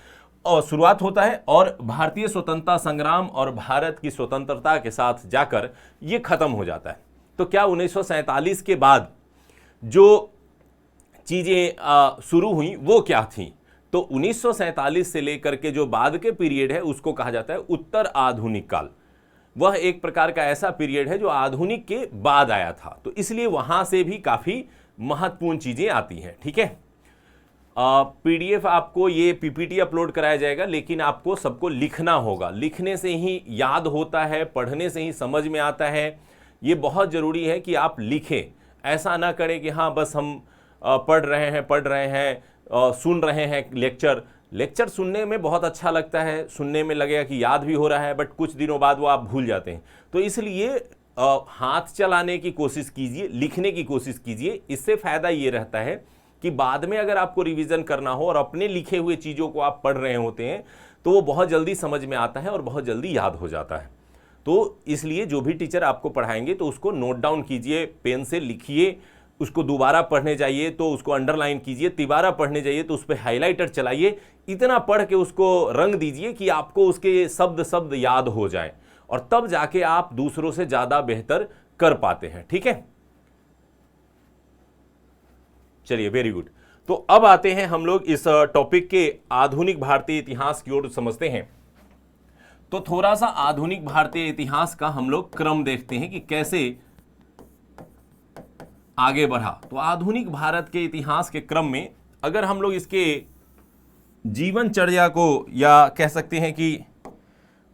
A: और शुरुआत होता है और भारतीय स्वतंत्रता संग्राम और भारत की स्वतंत्रता के साथ जाकर ये खत्म हो जाता है। तो क्या 1947 के बाद जो चीजें शुरू हुई वो क्या थी? तो 1947 से लेकर के जो बाद के पीरियड है उसको कहा जाता है उत्तर आधुनिक काल। वह एक प्रकार का ऐसा पीरियड है जो आधुनिक के बाद आया था, तो इसलिए वहां से भी काफी महत्वपूर्ण चीजें आती हैं, ठीक है। पीडीएफ आपको ये पीपीटी अपलोड कराया जाएगा, लेकिन आपको सबको लिखना होगा। लिखने से ही याद होता है, पढ़ने से ही समझ में आता है। ये बहुत जरूरी है कि आप लिखें, ऐसा ना करें कि हाँ बस हम पढ़ रहे हैं, सुन रहे हैं लेक्चर सुनने में बहुत अच्छा लगता है, सुनने में लगेगा कि याद भी हो रहा है, बट कुछ दिनों बाद वो आप भूल जाते हैं। तो इसलिए हाथ चलाने की कोशिश कीजिए, लिखने की कोशिश कीजिए। इससे फायदा ये रहता है कि बाद में अगर आपको रिवीजन करना हो और अपने लिखे हुए चीज़ों को आप पढ़ रहे होते हैं तो वो बहुत जल्दी समझ में आता है और बहुत जल्दी याद हो जाता है। तो इसलिए जो भी टीचर आपको पढ़ाएंगे तो उसको नोट डाउन कीजिए, पेन से लिखिए, उसको दोबारा पढ़ने जाइए तो उसको अंडरलाइन कीजिए, तिबारा पढ़ने जाइए तो उस पर हाईलाइटर चलाइए। इतना पढ़ के उसको रंग दीजिए कि आपको उसके शब्द याद हो जाए और तब जाके आप दूसरों से ज्यादा बेहतर कर पाते हैं, ठीक है। चलिए, वेरी गुड। तो अब आते हैं हम लोग इस टॉपिक के आधुनिक भारतीय इतिहास की ओर समझते हैं। तो थोड़ा सा आधुनिक भारतीय इतिहास का हम लोग क्रम देखते हैं कि कैसे आगे बढ़ा। तो आधुनिक भारत के इतिहास के क्रम में अगर हम लोग इसके जीवनचर्या को, या कह सकते हैं कि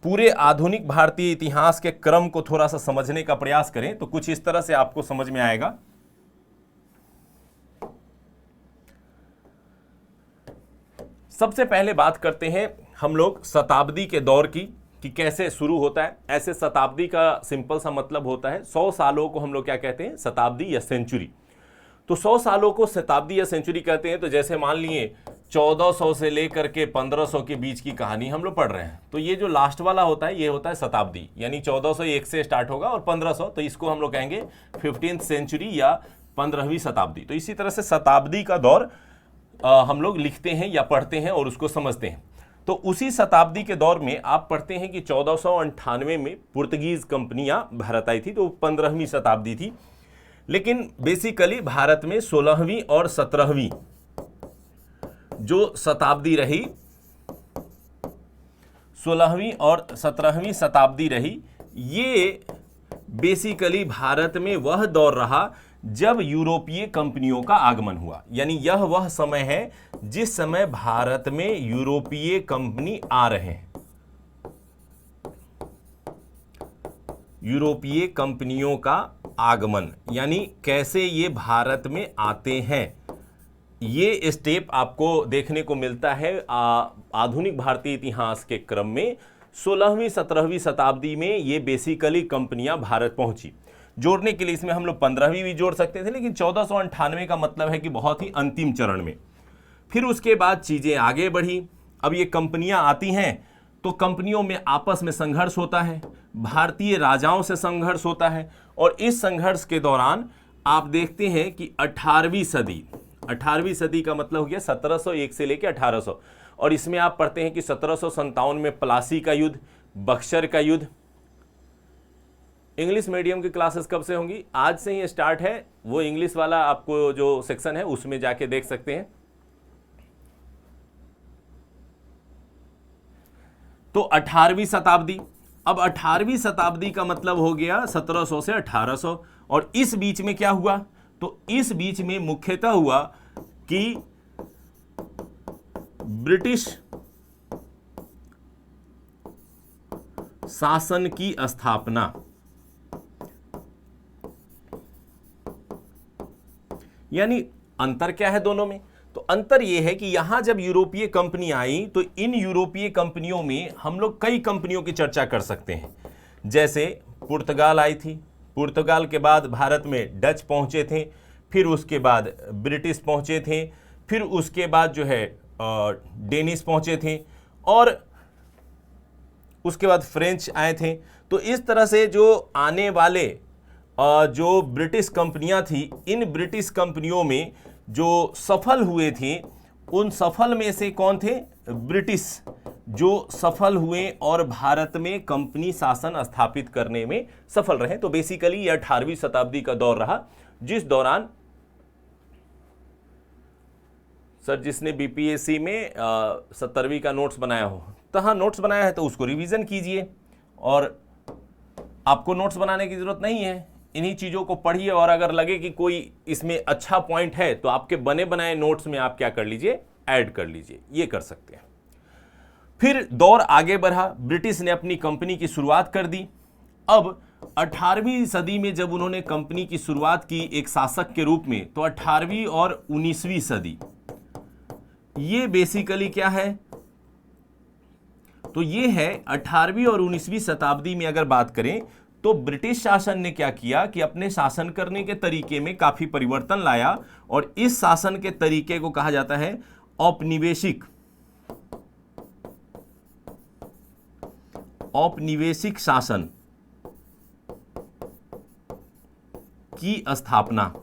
A: पूरे आधुनिक भारतीय इतिहास के क्रम को थोड़ा सा समझने का प्रयास करें तो कुछ इस तरह से आपको समझ में आएगा। सबसे पहले बात करते हैं हम लोग शताब्दी के दौर की, कि कैसे शुरू होता है। ऐसे शताब्दी का सिंपल सा मतलब होता है 100 सालों को हम लोग क्या कहते हैं, शताब्दी या सेंचुरी। तो 100 सालों को शताब्दी या सेंचुरी कहते हैं। तो जैसे मान लिए 1400 से लेकर के 1500 के बीच की कहानी हम लोग पढ़ रहे हैं, तो ये जो लास्ट वाला होता है ये होता है शताब्दी, यानी 1401 से स्टार्ट होगा और 1500, तो इसको हम लोग कहेंगे 15th सेंचुरी या 15वीं शताब्दी। तो इसी तरह से शताब्दी का दौर हम लोग लिखते हैं या पढ़ते हैं और उसको समझते हैं। तो उसी शताब्दी के दौर में आप पढ़ते हैं कि 1498 में पुर्तगीज कंपनियां भारत आई थी, तो 15वीं शताब्दी थी। लेकिन बेसिकली भारत में 16वीं और 17वीं जो शताब्दी रही, 16वीं और 17वीं शताब्दी रही, ये बेसिकली भारत में वह दौर रहा जब यूरोपीय कंपनियों का आगमन हुआ। यानी यह वह समय है जिस समय भारत में यूरोपीय कंपनी आ रहे हैं। यूरोपीय कंपनियों का आगमन, यानी कैसे ये भारत में आते हैं, ये स्टेप आपको देखने को मिलता है आधुनिक भारतीय इतिहास के क्रम में। 16वीं 17वीं शताब्दी में ये बेसिकली कंपनियां भारत पहुंची। जोड़ने के लिए इसमें हम लोग 15वीं भी जोड़ सकते थे, लेकिन 1498 का मतलब है कि बहुत ही अंतिम चरण में। फिर उसके बाद चीजें आगे बढ़ी। अब ये कंपनियां आती हैं तो कंपनियों में आपस में संघर्ष होता है, भारतीय राजाओं से संघर्ष होता है, और इस संघर्ष के दौरान आप देखते हैं कि 18वीं सदी का मतलब हो गया 1701 से लेकर 1800, और इसमें आप पढ़ते हैं कि 1757 में प्लासी का युद्ध, बक्सर का युद्ध। इंग्लिश मीडियम की क्लासेस कब से होंगी? आज से ही स्टार्ट है। वो इंग्लिश वाला आपको जो सेक्शन है उसमें जाके देख सकते हैं। तो 18वीं शताब्दी, अब 18वीं शताब्दी का मतलब हो गया 1700 से 1800, और इस बीच में क्या हुआ? तो इस बीच में मुख्यतः हुआ कि ब्रिटिश शासन की स्थापना। यानी अंतर क्या है दोनों में? तो अंतर यह है कि यहां जब यूरोपीय कंपनी आई तो इन यूरोपीय कंपनियों में हम लोग कई कंपनियों की चर्चा कर सकते हैं। जैसे पुर्तगाल आई थी, पुर्तगाल के बाद भारत में डच पहुंचे थे, फिर उसके बाद ब्रिटिश पहुंचे थे, फिर उसके बाद जो है डेनिश पहुंचे थे, और उसके बाद फ्रेंच आए थे। तो इस तरह से जो आने वाले जो ब्रिटिश कंपनियां थी, इन ब्रिटिश कंपनियों में जो सफल हुए थे, उन सफल में से कौन थे? ब्रिटिश जो सफल हुए और भारत में कंपनी शासन स्थापित करने में सफल रहे। तो बेसिकली यह 18वीं शताब्दी का दौर रहा, जिस दौरान सर जिसने बीपीएससी में 70वीं का नोट्स बनाया हो, तो हाँ नोट्स बनाया है तो उसको रिवीजन कीजिए, और आपको नोट्स बनाने की जरूरत नहीं है, इन्हीं चीज़ों को पढ़िए, और अगर लगे कि कोई इसमें अच्छा पॉइंट है तो आपके बने बनाए नोट्स में आप क्या कर लीजिए, ऐड कर लीजिए, ये कर सकते हैं। फिर दौर आगे बढ़ा, ब्रिटिश ने अपनी कंपनी की शुरुआत कर दी। अब 18वीं सदी में जब उन्होंने कंपनी की शुरुआत की एक शासक के रूप में, तो 18वीं और 19वीं सदी ये बेसिकली क्या है? तो ये है 18वीं और 19वीं शताब्दी में अगर बात करें तो ब्रिटिश शासन ने क्या किया कि अपने शासन करने के तरीके में काफी परिवर्तन लाया, और इस शासन के तरीके को कहा जाता है औपनिवेशिक शासन की स्थापना।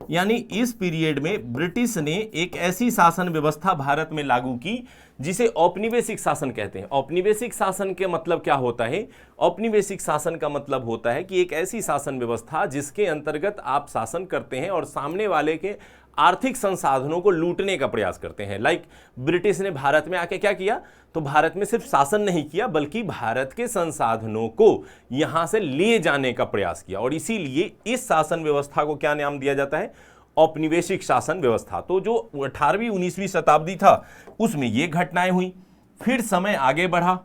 A: यानी इस पीरियड में ब्रिटिश ने एक ऐसी शासन व्यवस्था भारत में लागू की जिसे औपनिवेशिक शासन कहते हैं। औपनिवेशिक शासन के मतलब क्या होता है? औपनिवेशिक शासन का मतलब होता है कि एक ऐसी शासन व्यवस्था जिसके अंतर्गत आप शासन करते हैं और सामने वाले के आर्थिक संसाधनों को लूटने का प्रयास करते हैं। लाइक ब्रिटिश ने भारत में आके क्या किया? तो भारत में सिर्फ शासन नहीं किया बल्कि भारत के संसाधनों को यहां से लिए जाने का प्रयास किया, और इसीलिए इस शासन व्यवस्था को क्या नाम दिया जाता है? औपनिवेशिक शासन व्यवस्था। तो जो 18वीं 19वीं शताब्दी था उसमें ये घटनाएं हुई। फिर समय आगे बढ़ा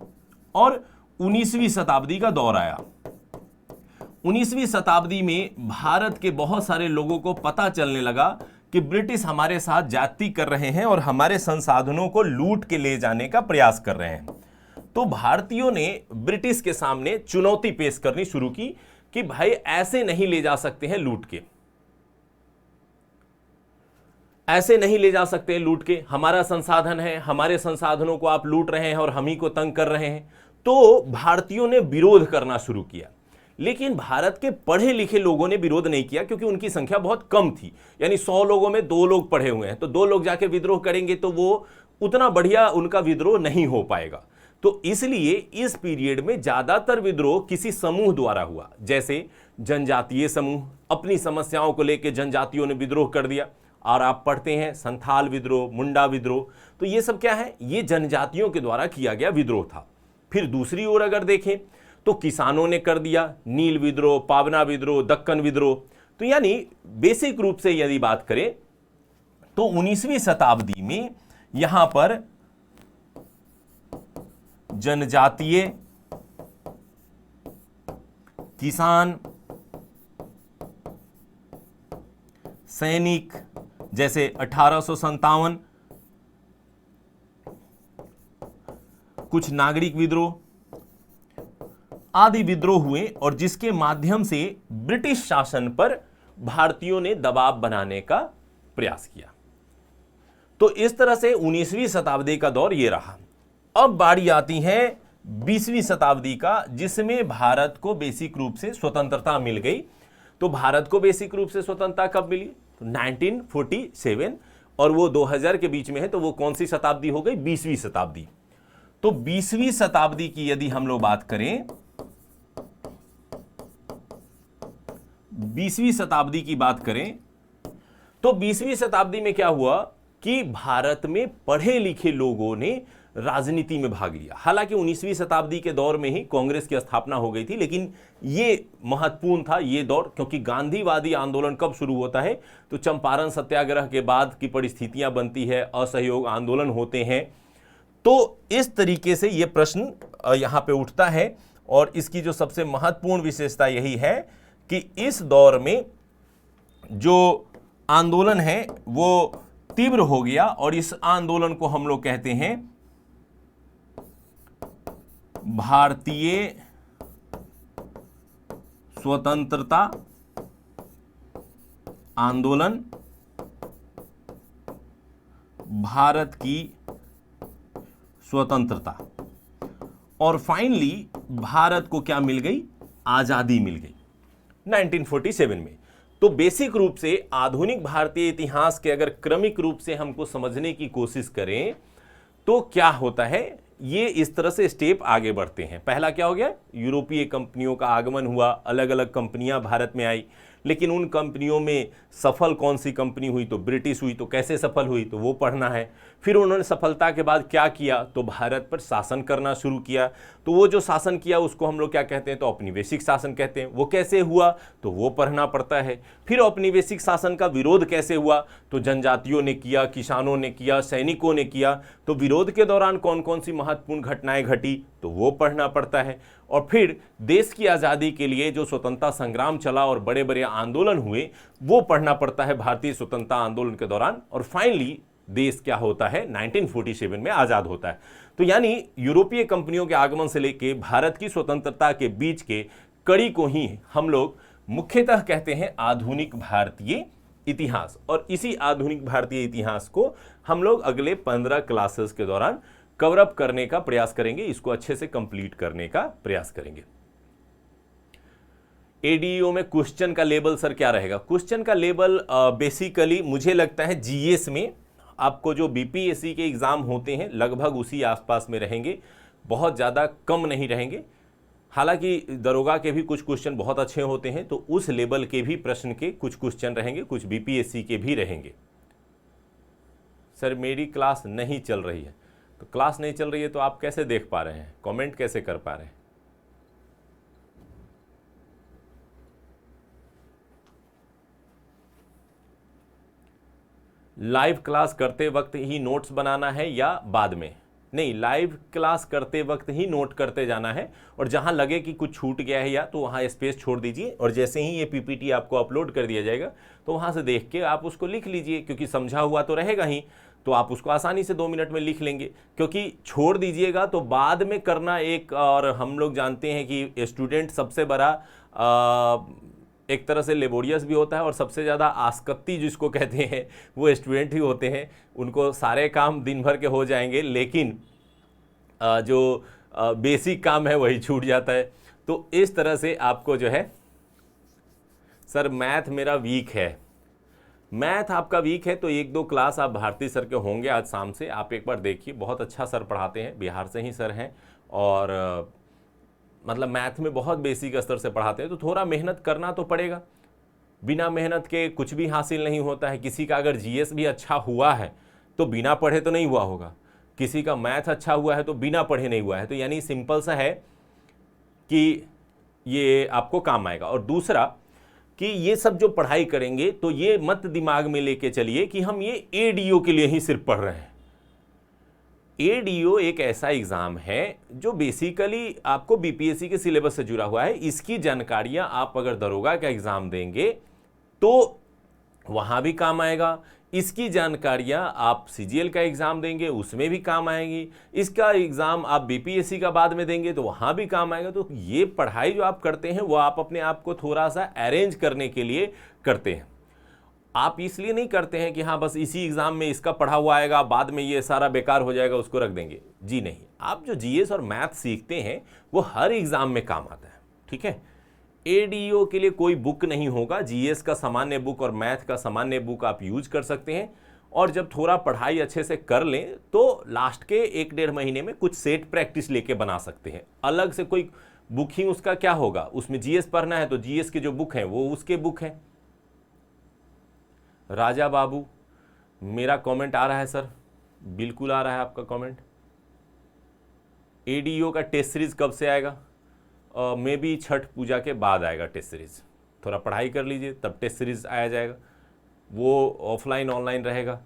A: और 19वीं शताब्दी का दौर आया। 19वीं शताब्दी में भारत के बहुत सारे लोगों को पता चलने लगा कि ब्रिटिश हमारे साथ ज्यादती कर रहे हैं और हमारे संसाधनों को लूट के ले जाने का प्रयास कर रहे हैं। तो भारतीयों ने ब्रिटिश के सामने चुनौती पेश करनी शुरू की कि भाई ऐसे नहीं ले जा सकते हैं लूट के, ऐसे नहीं ले जा सकते हैं लूट के, हमारा संसाधन है, हमारे संसाधनों को आप लूट रहे हैं और हम ही को तंग कर रहे हैं। तो भारतीयों ने विरोध करना शुरू किया, लेकिन भारत के पढ़े लिखे लोगों ने विरोध नहीं किया क्योंकि उनकी संख्या बहुत कम थी। यानी 100 लोगों में 2 लोग पढ़े हुए हैं, तो 2 लोग जाके विद्रोह करेंगे तो वो उतना बढ़िया उनका विद्रोह नहीं हो पाएगा। तो इसलिए इस पीरियड में ज्यादातर विद्रोह किसी समूह द्वारा हुआ, जैसे जनजातीय समूह, अपनी समस्याओं को लेकर जनजातियों ने विद्रोह कर दिया। और आप पढ़ते हैं संथाल विद्रोह, मुंडा विद्रोह, तो ये सब क्या है, ये जनजातियों के द्वारा किया गया विद्रोह था। फिर दूसरी ओर अगर देखें तो किसानों ने कर दिया नील विद्रोह, पावना विद्रोह, दक्कन विद्रोह। तो यानी बेसिक रूप से यदि बात करें तो 19वीं शताब्दी में यहां पर जनजातीय, किसान, सैनिक, जैसे 1857, कुछ नागरिक विद्रोह आदि विद्रोह हुए और जिसके माध्यम से ब्रिटिश शासन पर भारतीयों ने दबाव बनाने का प्रयास किया। तो इस तरह से 19वीं शताब्दी का दौर ये रहा। अब बारी आती है 20वीं शताब्दी का, जिसमें भारत को बेसिक रूप से स्वतंत्रता मिल गई। तो भारत को बेसिक रूप से स्वतंत्रता कब मिली? तो 1947, और वो 2000 के बीच में है। तो वो कौन सी शताब्दी हो गई? 20वीं शताब्दी। तो 20वीं शताब्दी की यदि हम लोग बात करें, 20वीं शताब्दी की बात करें तो 20वीं शताब्दी में क्या हुआ कि भारत में पढ़े लिखे लोगों ने राजनीति में भाग लिया। हालांकि 19वीं शताब्दी के दौर में ही कांग्रेस की स्थापना हो गई थी, लेकिन ये महत्वपूर्ण था ये दौर, क्योंकि गांधीवादी आंदोलन कब शुरू होता है? तो चंपारण सत्याग्रह के बाद की परिस्थितियां बनती है, असहयोग आंदोलन होते हैं। तो इस तरीके से यह प्रश्न यहां पे उठता है, और इसकी जो सबसे महत्वपूर्ण विशेषता यही है कि इस दौर में जो आंदोलन है वो तीव्र हो गया, और इस आंदोलन को हम लोग कहते हैं भारतीय स्वतंत्रता आंदोलन। भारत की स्वतंत्रता, और फाइनली भारत को क्या मिल गई? आजादी मिल गई 1947 में। तो बेसिक रूप से आधुनिक भारतीय इतिहास के अगर क्रमिक रूप से हमको समझने की कोशिश करें तो क्या होता है, ये इस तरह से स्टेप आगे बढ़ते हैं। पहला क्या हो गया? यूरोपीय कंपनियों का आगमन हुआ, अलग अलग कंपनियां भारत में आई, लेकिन उन कंपनियों में सफल कौन सी कंपनी हुई? तो ब्रिटिश हुई। तो कैसे सफल हुई? तो वो पढ़ना है। फिर उन्होंने सफलता के बाद क्या किया? तो भारत पर शासन करना शुरू किया। तो वो जो शासन किया उसको हम लोग क्या कहते हैं? तो औपनिवेशिक शासन कहते हैं। वो कैसे हुआ? तो वो पढ़ना पड़ता है। फिर औपनिवेशिक शासन का विरोध कैसे हुआ? तो जनजातियों ने किया, किसानों ने किया, सैनिकों ने किया। तो विरोध के दौरान कौन कौन सी महत्वपूर्ण घटनाएं घटी? तो वो पढ़ना पड़ता है। और फिर देश की आज़ादी के लिए जो स्वतंत्रता संग्राम चला और बड़े बड़े आंदोलन हुए, वो पढ़ना पड़ता है भारतीय स्वतंत्रता आंदोलन के दौरान। और फाइनली देश क्या होता है? 1947 में आज़ाद होता है। तो यानी यूरोपीय कंपनियों के आगमन से लेकर भारत की स्वतंत्रता के बीच के कड़ी को ही हम लोग मुख्यतः कहते हैं आधुनिक भारतीय इतिहास। और इसी आधुनिक भारतीय इतिहास को हम लोग अगले 15 क्लासेस के दौरान कवर अप करने का प्रयास करेंगे, इसको अच्छे से कंप्लीट करने का प्रयास करेंगे। एडीओ में क्वेश्चन का लेवल सर क्या रहेगा? क्वेश्चन का लेवल बेसिकली मुझे लगता है जीएस में आपको जो बीपीएससी के एग्जाम होते हैं लगभग उसी आसपास में रहेंगे, बहुत ज़्यादा कम नहीं रहेंगे। हालांकि दरोगा के भी कुछ क्वेश्चन बहुत अच्छे होते हैं, तो उस लेवल के भी प्रश्न के कुछ क्वेश्चन रहेंगे, कुछ बीपीएससी के भी रहेंगे। सर मेरी क्लास नहीं चल रही है। तो क्लास नहीं चल रही है तो आप कैसे देख पा रहे हैं? कमेंट कैसे कर पा रहे हैं? लाइव क्लास करते वक्त ही नोट्स बनाना है या बाद में? नहीं, लाइव क्लास करते वक्त ही नोट करते जाना है, और जहां लगे कि कुछ छूट गया है या तो वहां स्पेस छोड़ दीजिए, और जैसे ही ये पीपीटी आपको अपलोड कर दिया जाएगा तो वहां से देख के आप उसको लिख लीजिए, क्योंकि समझा हुआ तो रहेगा ही, तो आप उसको आसानी से 2 मिनट में लिख लेंगे। क्योंकि छोड़ दीजिएगा तो बाद में करना एक, और हम लोग जानते हैं कि स्टूडेंट सबसे बड़ा एक तरह से लेबोरियस भी होता है, और सबसे ज़्यादा आसक्ति जिसको कहते हैं वो स्टूडेंट ही होते हैं। उनको सारे काम दिन भर के हो जाएंगे, लेकिन जो बेसिक काम है वही छूट जाता है। तो इस तरह से आपको जो है, सर मैथ मेरा वीक है, मैथ आपका वीक है तो 1-2 क्लास आप भारती सर के होंगे आज शाम से, आप एक बार देखिए, बहुत अच्छा सर पढ़ाते हैं, बिहार से ही सर हैं, और मतलब मैथ में बहुत बेसिक स्तर से पढ़ाते हैं। तो थोड़ा मेहनत करना तो पड़ेगा, बिना मेहनत के कुछ भी हासिल नहीं होता है। किसी का अगर जीएस भी अच्छा हुआ है तो बिना पढ़े तो नहीं हुआ होगा, किसी का मैथ अच्छा हुआ है तो बिना पढ़े नहीं हुआ है। तो यानी सिंपल सा है कि ये आपको काम आएगा। और दूसरा कि ये सब जो पढ़ाई करेंगे तो ये मत दिमाग में लेके चलिए कि हम ये एडीओ के लिए ही सिर्फ पढ़ रहे हैं। एडीओ एक ऐसा एग्जाम है जो बेसिकली आपको बीपीएससी के सिलेबस से जुड़ा हुआ है। इसकी जानकारियां आप अगर दरोगा का एग्जाम देंगे तो वहां भी काम आएगा, इसकी जानकारियां आप सीजीएल का एग्जाम देंगे उसमें भी काम आएगी, इसका एग्जाम आप बीपीएससी का बाद में देंगे तो वहां भी काम आएगा। तो ये पढ़ाई जो आप करते हैं वो आप अपने आप को थोड़ा सा अरेंज करने के लिए करते हैं। आप इसलिए नहीं करते हैं कि हाँ बस इसी एग्जाम में इसका पढ़ा हुआ आएगा, बाद में ये सारा बेकार हो जाएगा उसको रख देंगे। जी नहीं, आप जो जीएस और मैथ सीखते हैं वो हर एग्जाम में काम आता है, ठीक है। एडीओ के लिए कोई बुक नहीं होगा, जीएस का सामान्य बुक और मैथ का सामान्य बुक आप यूज कर सकते हैं। और जब थोड़ा पढ़ाई अच्छे से कर लें तो लास्ट के 1-1.5 महीने में कुछ सेट प्रैक्टिस लेके बना सकते हैं। अलग से कोई बुक ही उसका क्या होगा, उसमें जीएस पढ़ना है तो जीएस के जो बुक हैं वो उसके बुक हैं। राजा बाबू, मेरा कमेंट आ रहा है सर, बिल्कुल आ रहा है आपका कमेंट। एडीओ का टेस्ट सीरीज कब से आएगा? मे बी छठ पूजा के बाद आएगा टेस्ट सीरीज। थोड़ा पढ़ाई कर लीजिए तब टेस्ट सीरीज आया जाएगा, वो ऑफलाइन ऑनलाइन रहेगा।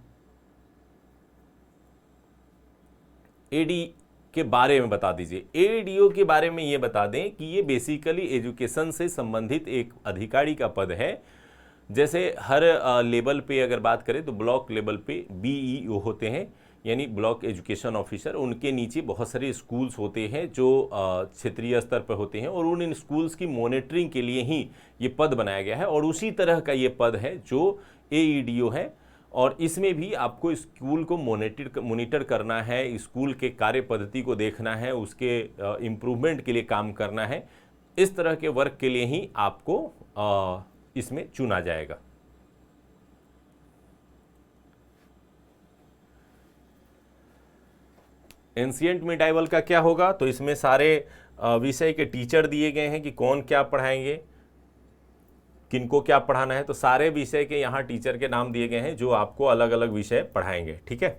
A: एडी के बारे में बता दीजिए। एडीओ के बारे में ये बता दें कि ये बेसिकली एजुकेशन से संबंधित एक अधिकारी का पद है। जैसे हर लेवल पे अगर बात करें तो ब्लॉक लेवल पे बीईओ होते हैं, यानी ब्लॉक एजुकेशन ऑफिसर। उनके नीचे बहुत सारे स्कूल्स होते हैं जो क्षेत्रीय स्तर पर होते हैं, और उन स्कूल्स की मॉनिटरिंग के लिए ही ये पद बनाया गया है। और उसी तरह का ये पद है जो एईडीओ है, और इसमें भी आपको स्कूल को मॉनिटर करना है, स्कूल के कार्य पद्धति को देखना है, उसके इम्प्रूवमेंट के लिए काम करना है। इस तरह के वर्क के लिए ही आपको इसमें चुना जाएगा। एंशिएंट मिडाइवल का क्या होगा? तो इसमें सारे विषय के टीचर दिए गए हैं कि कौन क्या पढ़ाएंगे, किनको क्या पढ़ाना है। तो सारे विषय के यहाँ टीचर के नाम दिए गए हैं जो आपको अलग अलग विषय पढ़ाएंगे, ठीक है।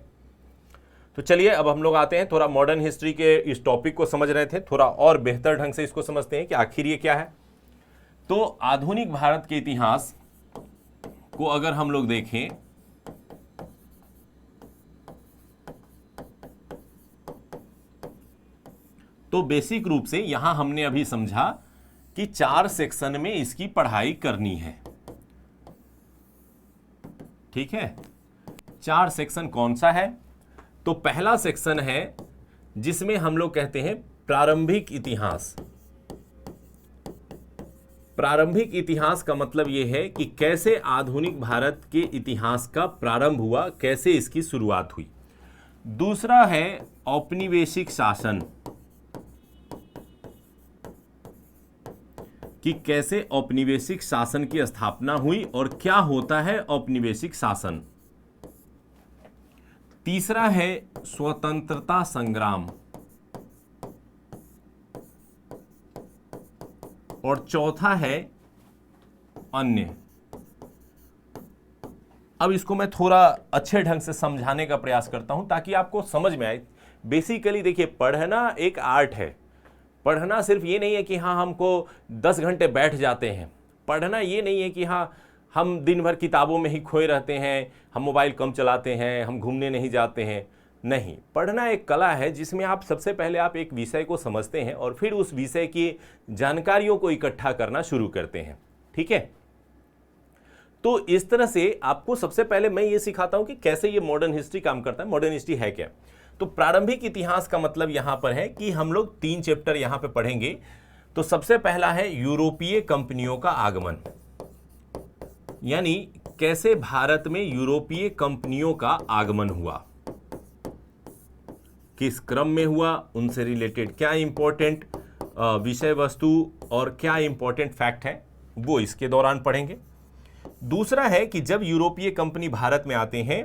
A: तो चलिए अब हम लोग आते हैं, थोड़ा मॉडर्न हिस्ट्री के इस टॉपिक को समझ रहे थे, थोड़ा और बेहतर ढंग से इसको समझते हैं कि आखिर ये क्या है। तो आधुनिक भारत के इतिहास को अगर हम लोग देखें तो बेसिक रूप से यहां हमने अभी समझा कि 4 सेक्शन में इसकी पढ़ाई करनी है, ठीक है। 4 सेक्शन कौन सा है? तो पहला सेक्शन है जिसमें हम लोग कहते हैं प्रारंभिक इतिहास। प्रारंभिक इतिहास का मतलब यह है कि कैसे आधुनिक भारत के इतिहास का प्रारंभ हुआ, कैसे इसकी शुरुआत हुई। दूसरा है औपनिवेशिक शासन, कि कैसे औपनिवेशिक शासन की स्थापना हुई और क्या होता है औपनिवेशिक शासन। तीसरा है स्वतंत्रता संग्राम, और चौथा है अन्य। अब इसको मैं थोड़ा अच्छे ढंग से समझाने का प्रयास करता हूं ताकि आपको समझ में आए। बेसिकली देखिए, पढ़ना एक आर्ट है। पढ़ना सिर्फ ये नहीं है कि हाँ हमको 10 घंटे बैठ जाते हैं। पढ़ना ये नहीं है कि हाँ हम दिन भर किताबों में ही खोए रहते हैं, हम मोबाइल कम चलाते हैं, हम घूमने नहीं जाते हैं। नहीं, पढ़ना एक कला है जिसमें आप सबसे पहले आप एक विषय को समझते हैं और फिर उस विषय की जानकारियों को इकट्ठा करना शुरू करते हैं। ठीक है, तो इस तरह से आपको सबसे पहले मैं ये सिखाता हूं कि कैसे ये मॉडर्न हिस्ट्री काम करता है। मॉडर्न हिस्ट्री है क्या? तो प्रारंभिक इतिहास का मतलब यहां पर है कि हम लोग 3 चैप्टर यहां पे पढ़ेंगे। तो सबसे पहला है यूरोपीय कंपनियों का आगमन, यानी कैसे भारत में यूरोपीय कंपनियों का आगमन हुआ, किस क्रम में हुआ, उनसे रिलेटेड क्या इंपॉर्टेंट विषय वस्तु और क्या इंपॉर्टेंट फैक्ट है वो इसके दौरान पढ़ेंगे। दूसरा है कि जब यूरोपीय कंपनी भारत में आते हैं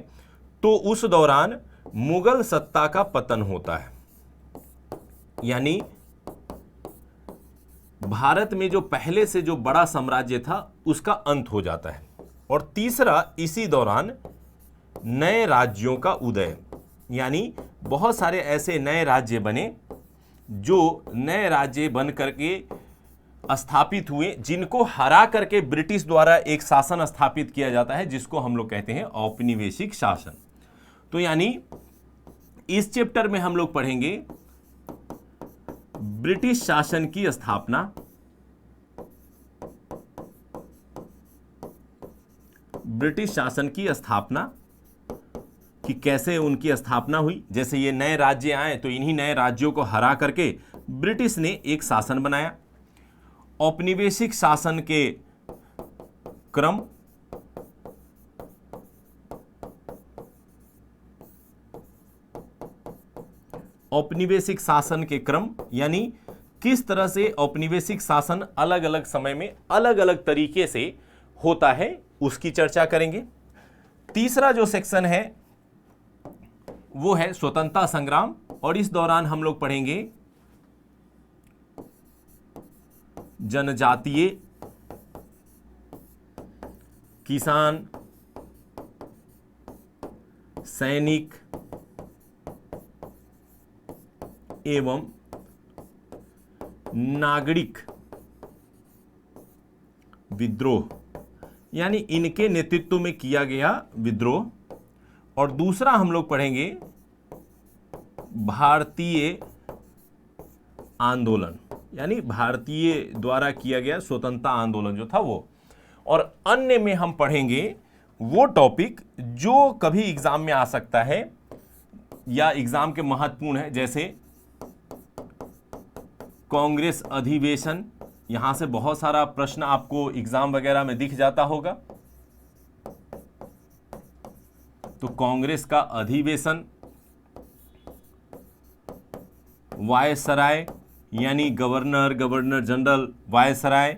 A: तो उस दौरान मुगल सत्ता का पतन होता है, यानी भारत में जो पहले से जो बड़ा साम्राज्य था उसका अंत हो जाता है। और तीसरा, इसी दौरान नए राज्यों का उदय, यानी बहुत सारे ऐसे नए राज्य बने जो नए राज्य बन करके स्थापित हुए, जिनको हरा करके ब्रिटिश द्वारा एक शासन स्थापित किया जाता है जिसको हम लोग कहते हैं औपनिवेशिक शासन। तो यानी इस चैप्टर में हम लोग पढ़ेंगे ब्रिटिश शासन की स्थापना, ब्रिटिश शासन की स्थापना कि कैसे उनकी स्थापना हुई। जैसे ये नए राज्य आए तो इन्हीं नए राज्यों को हरा करके ब्रिटिश ने एक शासन बनाया। औपनिवेशिक शासन के क्रम, औपनिवेशिक शासन के क्रम यानी किस तरह से औपनिवेशिक शासन अलग अलग समय में अलग अलग तरीके से होता है उसकी चर्चा करेंगे। तीसरा जो सेक्शन है वो है स्वतंत्रता संग्राम, और इस दौरान हम लोग पढ़ेंगे जनजातीय, किसान, सैनिक एवं नागरिक विद्रोह, यानी इनके नेतृत्व में किया गया विद्रोह। और दूसरा हम लोग पढ़ेंगे भारतीय आंदोलन, यानी भारतीय द्वारा किया गया स्वतंत्रता आंदोलन जो था वो। और अन्य में हम पढ़ेंगे वो टॉपिक जो कभी एग्जाम में आ सकता है या एग्जाम के महत्वपूर्ण है, जैसे कांग्रेस अधिवेशन। यहां से बहुत सारा प्रश्न आपको एग्जाम वगैरह में दिख जाता होगा। तो कांग्रेस का अधिवेशन, वायसराय यानी गवर्नर जनरल वायसराय,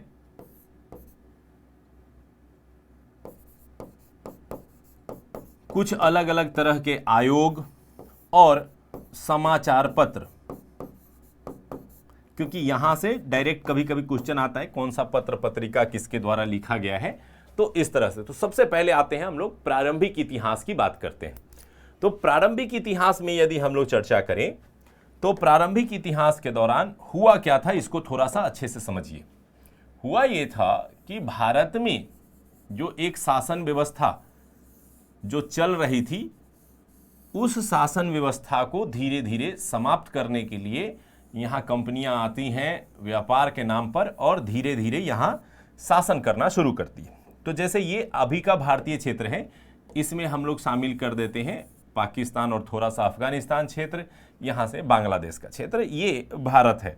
A: कुछ अलग अलग तरह के आयोग और समाचार पत्र, क्योंकि यहां से डायरेक्ट कभी कभी क्वेश्चन आता है कौन सा पत्र पत्रिका किसके द्वारा लिखा गया है। तो इस तरह से, तो सबसे पहले आते हैं हम लोग प्रारंभिक इतिहास की बात करते हैं। तो प्रारंभिक इतिहास में यदि हम लोग चर्चा करें तो प्रारंभिक इतिहास के दौरान हुआ क्या था इसको थोड़ा सा अच्छे से समझिए। हुआ ये था कि भारत में जो एक शासन व्यवस्था जो चल रही थी, उस शासन व्यवस्था को धीरे धीरे समाप्त करने के लिए यहाँ कंपनियां आती हैं व्यापार के नाम पर और धीरे धीरे यहाँ शासन करना शुरू करती है। तो जैसे ये अभी का भारतीय क्षेत्र है, इसमें हम लोग शामिल कर देते हैं पाकिस्तान और थोड़ा सा अफगानिस्तान क्षेत्र, यहाँ से बांग्लादेश का क्षेत्र, ये भारत है।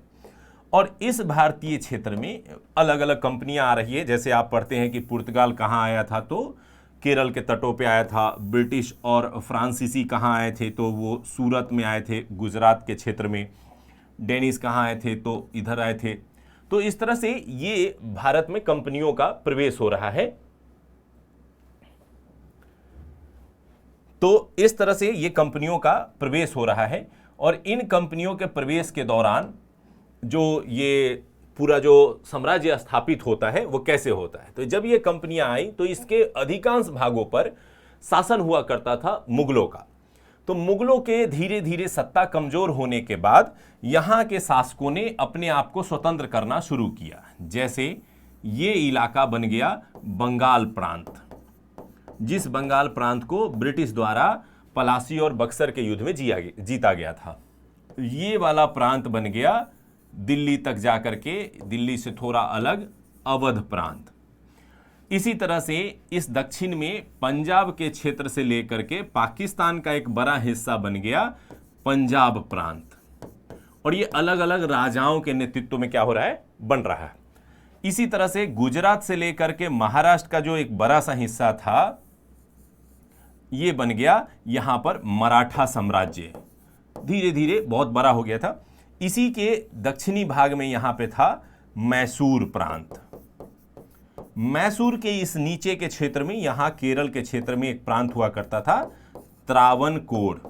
A: और इस भारतीय क्षेत्र में अलग अलग कंपनियां आ रही है। जैसे आप पढ़ते हैं कि पुर्तगाल कहाँ आया था, तो केरल के तटों पे आया था। ब्रिटिश और फ्रांसीसी कहाँ आए थे, तो वो सूरत में आए थे, गुजरात के क्षेत्र में। डेनिस कहाँ आए थे, तो इधर आए थे। तो इस तरह से ये भारत में कंपनियों का प्रवेश हो रहा है। तो इस तरह से ये कंपनियों का प्रवेश हो रहा है। और इन कंपनियों के प्रवेश के दौरान जो ये पूरा जो साम्राज्य स्थापित होता है वो कैसे होता है। तो जब ये कंपनियां आई तो इसके अधिकांश भागों पर शासन हुआ करता था मुगलों का। तो मुगलों के धीरे धीरे सत्ता कमजोर होने के बाद यहाँ के शासकों ने अपने आप को स्वतंत्र करना शुरू किया। जैसे ये इलाका बन गया बंगाल प्रांत, जिस बंगाल प्रांत को ब्रिटिश द्वारा पलासी और बक्सर के युद्ध में जीता गया था। ये वाला प्रांत बन गया दिल्ली तक जाकर के, दिल्ली से थोड़ा अलग, अवध प्रांत। इसी तरह से इस दक्षिण में पंजाब के क्षेत्र से लेकर के पाकिस्तान का एक बड़ा हिस्सा बन गया पंजाब प्रांत, और ये अलग अलग राजाओं के नेतृत्व में क्या हो रहा है, बन रहा है। इसी तरह से गुजरात से लेकर के महाराष्ट्र का जो एक बड़ा सा हिस्सा था, ये बन गया यहां पर मराठा साम्राज्य, धीरे धीरे बहुत बड़ा हो गया था। इसी के दक्षिणी भाग में यहां पे था मैसूर प्रांत। मैसूर के इस नीचे के क्षेत्र में, यहां केरल के क्षेत्र में एक प्रांत हुआ करता था त्रावणकोर।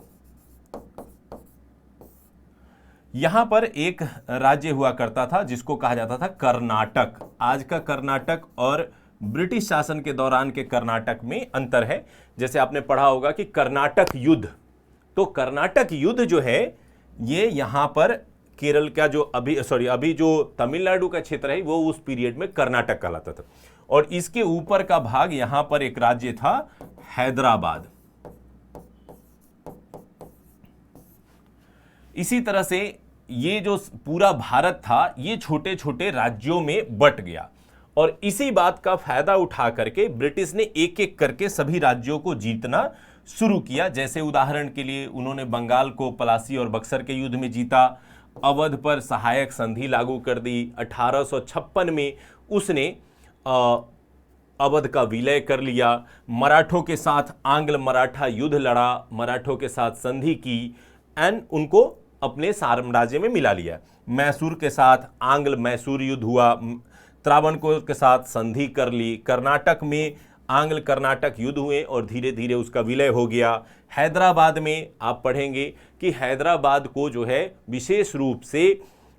A: यहां पर एक राज्य हुआ करता था जिसको कहा जाता था कर्नाटक। आज का कर्नाटक और ब्रिटिश शासन के दौरान के कर्नाटक में अंतर है। जैसे आपने पढ़ा होगा कि कर्नाटक युद्ध, तो कर्नाटक युद्ध जो है ये यहां पर केरल का जो अभी जो तमिलनाडु का क्षेत्र है वो उस पीरियड में कर्नाटक कहलाता था। और इसके ऊपर का भाग यहां पर एक राज्य था हैदराबाद। इसी तरह से ये जो पूरा भारत था ये छोटे छोटे राज्यों में बंट गया, और इसी बात का फायदा उठा करके ब्रिटिश ने एक एक करके सभी राज्यों को जीतना शुरू किया। जैसे उदाहरण के लिए उन्होंने बंगाल को पलासी और बक्सर के युद्ध में जीता, अवध पर सहायक संधि लागू कर दी, 1856 में उसने अवध का विलय कर लिया, मराठों के साथ आंग्ल मराठा युद्ध लड़ा, मराठों के साथ संधि की एंड उनको अपने साम्राज्य में मिला लिया। मैसूर के साथ आंग्ल मैसूर युद्ध हुआ, त्रावणकोर के साथ संधि कर ली, कर्नाटक में आंग्ल कर्नाटक युद्ध हुए और धीरे धीरे उसका विलय हो गया। हैदराबाद में आप पढ़ेंगे कि हैदराबाद को जो है विशेष रूप से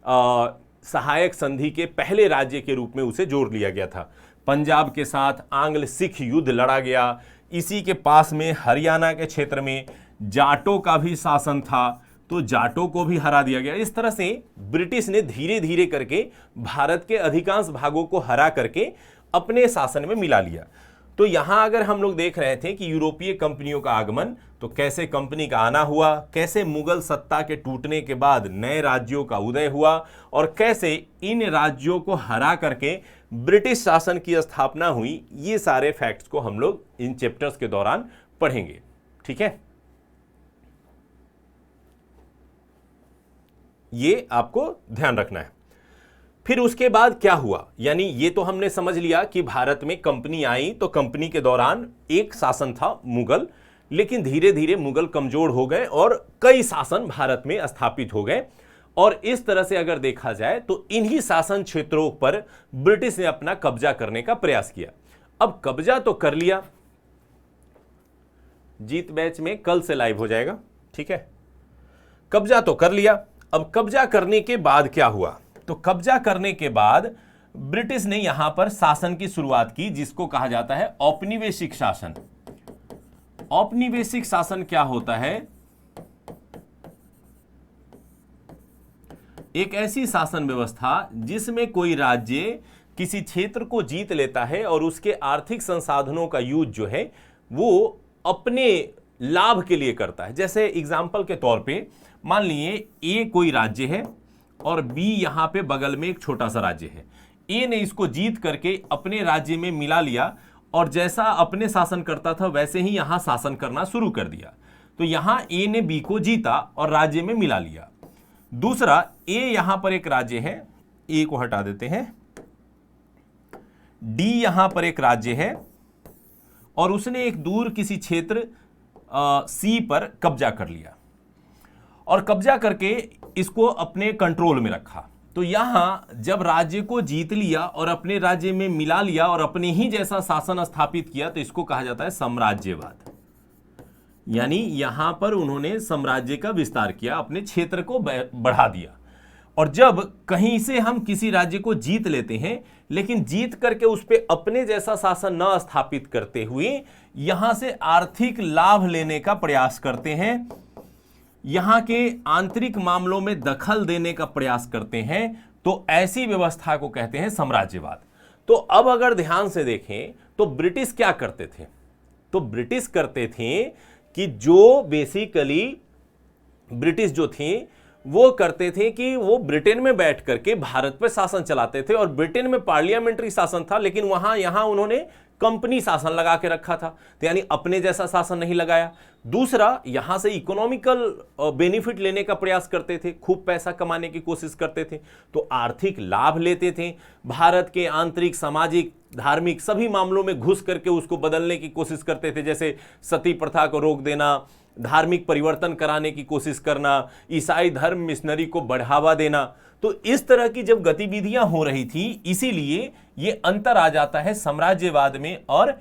A: सहायक संधि के पहले राज्य के रूप में उसे जोड़ लिया गया था। पंजाब के साथ आंग्ल सिख युद्ध लड़ा गया। इसी के पास में हरियाणा के क्षेत्र में जाटों का भी शासन था, तो जाटों को भी हरा दिया गया। इस तरह से ब्रिटिश ने धीरे धीरे करके भारत के अधिकांश भागों को हरा करके अपने शासन में मिला लिया। तो यहां अगर हम लोग देख रहे थे कि यूरोपीय कंपनियों का आगमन, तो कैसे कंपनी का आना हुआ, कैसे मुगल सत्ता के टूटने के बाद नए राज्यों का उदय हुआ, और कैसे इन राज्यों को हरा करके ब्रिटिश शासन की स्थापना हुई, ये सारे फैक्ट्स को हम लोग इन चैप्टर्स के दौरान पढ़ेंगे। ठीक है, ये आपको ध्यान रखना है। फिर उसके बाद क्या हुआ, यानी ये तो हमने समझ लिया कि भारत में कंपनी आई, तो कंपनी के दौरान एक शासन था मुगल, लेकिन धीरे धीरे मुगल कमजोर हो गए और कई शासन भारत में स्थापित हो गए। और इस तरह से अगर देखा जाए तो इन्हीं शासन क्षेत्रों पर ब्रिटिश ने अपना कब्जा करने का प्रयास किया। अब कब्जा तो कर लिया, जीत बैच में कल से लाइव हो जाएगा, ठीक है। कब्जा तो कर लिया, अब कब्जा करने के बाद क्या हुआ, तो कब्जा करने के बाद ब्रिटिश ने यहां पर शासन की शुरुआत की, जिसको कहा जाता है औपनिवेशिक शासन। औपनिवेशिक शासन क्या होता है, एक ऐसी शासन व्यवस्था जिसमें कोई राज्य किसी क्षेत्र को जीत लेता है और उसके आर्थिक संसाधनों का यूज जो है वो अपने लाभ के लिए करता है। जैसे एग्जाम्पल के तौर पे मान लिए ए कोई राज्य है और बी यहां पे बगल में एक छोटा सा राज्य है। ए ने इसको जीत करके अपने राज्य में मिला लिया और जैसा अपने शासन करता था वैसे ही यहां शासन करना शुरू कर दिया। तो यहां ए ने बी को जीता और राज्य में मिला लिया। दूसरा, ए यहां पर एक राज्य है, ए को हटा देते हैं, डी यहां पर एक राज्य है और उसने एक दूर किसी क्षेत्र सी पर कब्जा कर लिया और कब्जा करके इसको अपने कंट्रोल में रखा। तो यहां जब राज्य को जीत लिया और अपने राज्य में मिला लिया और अपने ही जैसा शासन स्थापित किया, तो इसको कहा जाता है साम्राज्यवाद। यानी यहां पर उन्होंने साम्राज्य का विस्तार किया, अपने क्षेत्र को बढ़ा दिया। और जब कहीं से हम किसी राज्य को जीत लेते हैं लेकिन जीत करके उस पर अपने जैसा शासन न स्थापित करते हुए यहां से आर्थिक लाभ लेने का प्रयास करते हैं, यहां के आंतरिक मामलों में दखल देने का प्रयास करते हैं, तो ऐसी व्यवस्था को कहते हैं साम्राज्यवाद। तो अब अगर ध्यान से देखें तो ब्रिटिश क्या करते थे, तो ब्रिटिश करते थे कि जो बेसिकली ब्रिटिश जो थे वो करते थे कि वो ब्रिटेन में बैठ करके भारत पर शासन चलाते थे, और ब्रिटेन में पार्लियामेंट्री शासन था, लेकिन यहां उन्होंने कंपनी शासन लगा के रखा था, तो यानी अपने जैसा शासन नहीं लगाया। दूसरा, यहां से इकोनॉमिकल बेनिफिट लेने का प्रयास करते थे, खूब पैसा कमाने की कोशिश करते थे, तो आर्थिक लाभ लेते थे, भारत के आंतरिक, सामाजिक, धार्मिक सभी मामलों में घुस करके उसको बदलने की कोशिश करते थे, जैसे सती प्रथा को रोक देना, धार्मिक परिवर्तन कराने की कोशिश करना, ईसाई धर्म मिशनरी को बढ़ावा देना। तो इस तरह की जब गतिविधियां हो रही थी, इसीलिए ये अंतर आ जाता है साम्राज्यवाद में और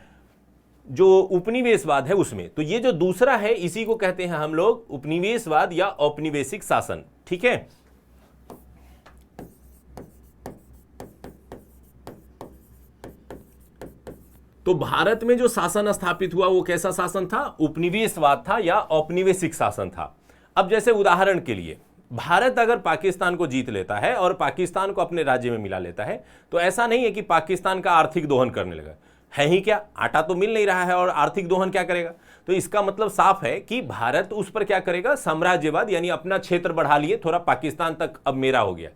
A: जो उपनिवेशवाद है उसमें। तो ये जो दूसरा है इसी को कहते हैं हम लोग उपनिवेशवाद या औपनिवेशिक शासन। ठीक है, तो भारत में जो शासन स्थापित हुआ वो कैसा शासन था, उपनिवेशवाद था या औपनिवेशिक शासन था। अब जैसे उदाहरण के लिए भारत अगर पाकिस्तान को जीत लेता है और पाकिस्तान को अपने राज्य में मिला लेता है, तो ऐसा नहीं है कि पाकिस्तान का आर्थिक दोहन करने लगा है ही क्या, आटा तो मिल नहीं रहा है और आर्थिक दोहन क्या करेगा। तो इसका मतलब साफ है कि भारत उस पर क्या करेगा, साम्राज्यवाद, यानी अपना क्षेत्र बढ़ा लिए, थोड़ा पाकिस्तान तक अब मेरा हो गया।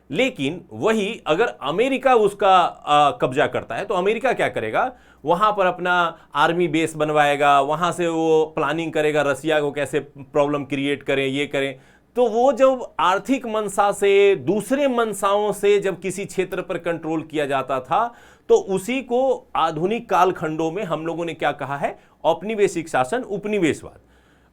A: लेकिन वही अगर अमेरिका उसका कब्जा करता है तो अमेरिका क्या करेगा, वहां पर अपना आर्मी बेस बनवाएगा, वहां से वो प्लानिंग करेगा रसिया को कैसे प्रॉब्लम क्रिएट करें, ये करें। तो वो जब आर्थिक मंशा से, दूसरे मंशाओं से जब किसी क्षेत्र पर कंट्रोल किया जाता था, तो उसी को आधुनिक कालखंडों में हम लोगों ने क्या कहा है, औपनिवेशिक शासन, उपनिवेशवाद।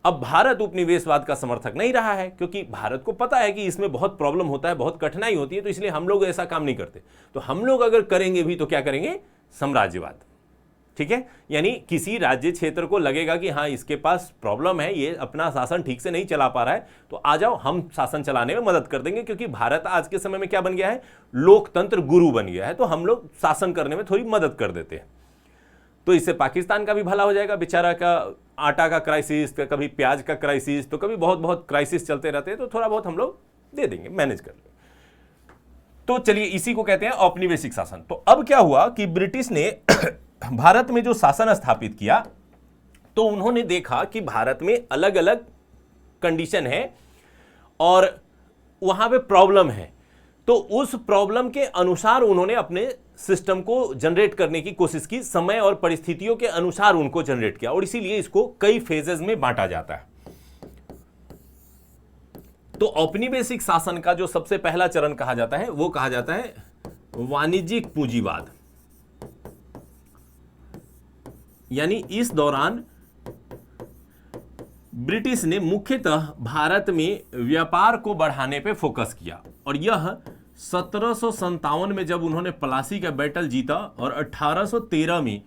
A: अब भारत उपनिवेशवाद का समर्थक नहीं रहा है, क्योंकि भारत को पता है कि इसमें बहुत प्रॉब्लम होता है, बहुत कठिनाई होती है, तो इसलिए हम लोग ऐसा काम नहीं करते। तो हम लोग अगर करेंगे भी तो क्या करेंगे, साम्राज्यवाद। ठीक है, यानी किसी राज्य क्षेत्र को लगेगा कि हाँ इसके पास प्रॉब्लम है, ये अपना शासन ठीक से नहीं चला पा रहा है, तो आ जाओ हम शासन चलाने में मदद कर देंगे, क्योंकि भारत आज के समय में क्या बन गया है, लोकतंत्र गुरु बन गया है, तो हम लोग शासन करने में थोड़ी मदद कर देते हैं। तो इससे पाकिस्तान का भी भला हो जाएगा, बेचारा का आटा का क्राइसिस, कभी प्याज का क्राइसिस, तो कभी बहुत बहुत क्राइसिस चलते रहते हैं, तो थोड़ा बहुत हम लोग दे देंगे, मैनेज कर लेंगे। तो चलिए इसी को कहते हैं औपनिवेशिक शासन। तो अब क्या हुआ कि ब्रिटिश ने भारत में जो शासन स्थापित किया, तो उन्होंने देखा कि भारत में अलग अलग कंडीशन है और वहां पे प्रॉब्लम है, तो उस प्रॉब्लम के अनुसार उन्होंने अपने सिस्टम को जनरेट करने की कोशिश की, समय और परिस्थितियों के अनुसार उनको जनरेट किया, और इसीलिए इसको कई फेजेस में बांटा जाता है। तो औपनिवेशिक शासन का जो सबसे पहला चरण कहा जाता है वो कहा जाता है वाणिज्यिक पूंजीवाद। यानी इस दौरान ब्रिटिश ने मुख्यतः भारत में व्यापार को बढ़ाने पे फोकस किया, और यह 1757 में जब उन्होंने प्लासी का बैटल जीता और 1813 में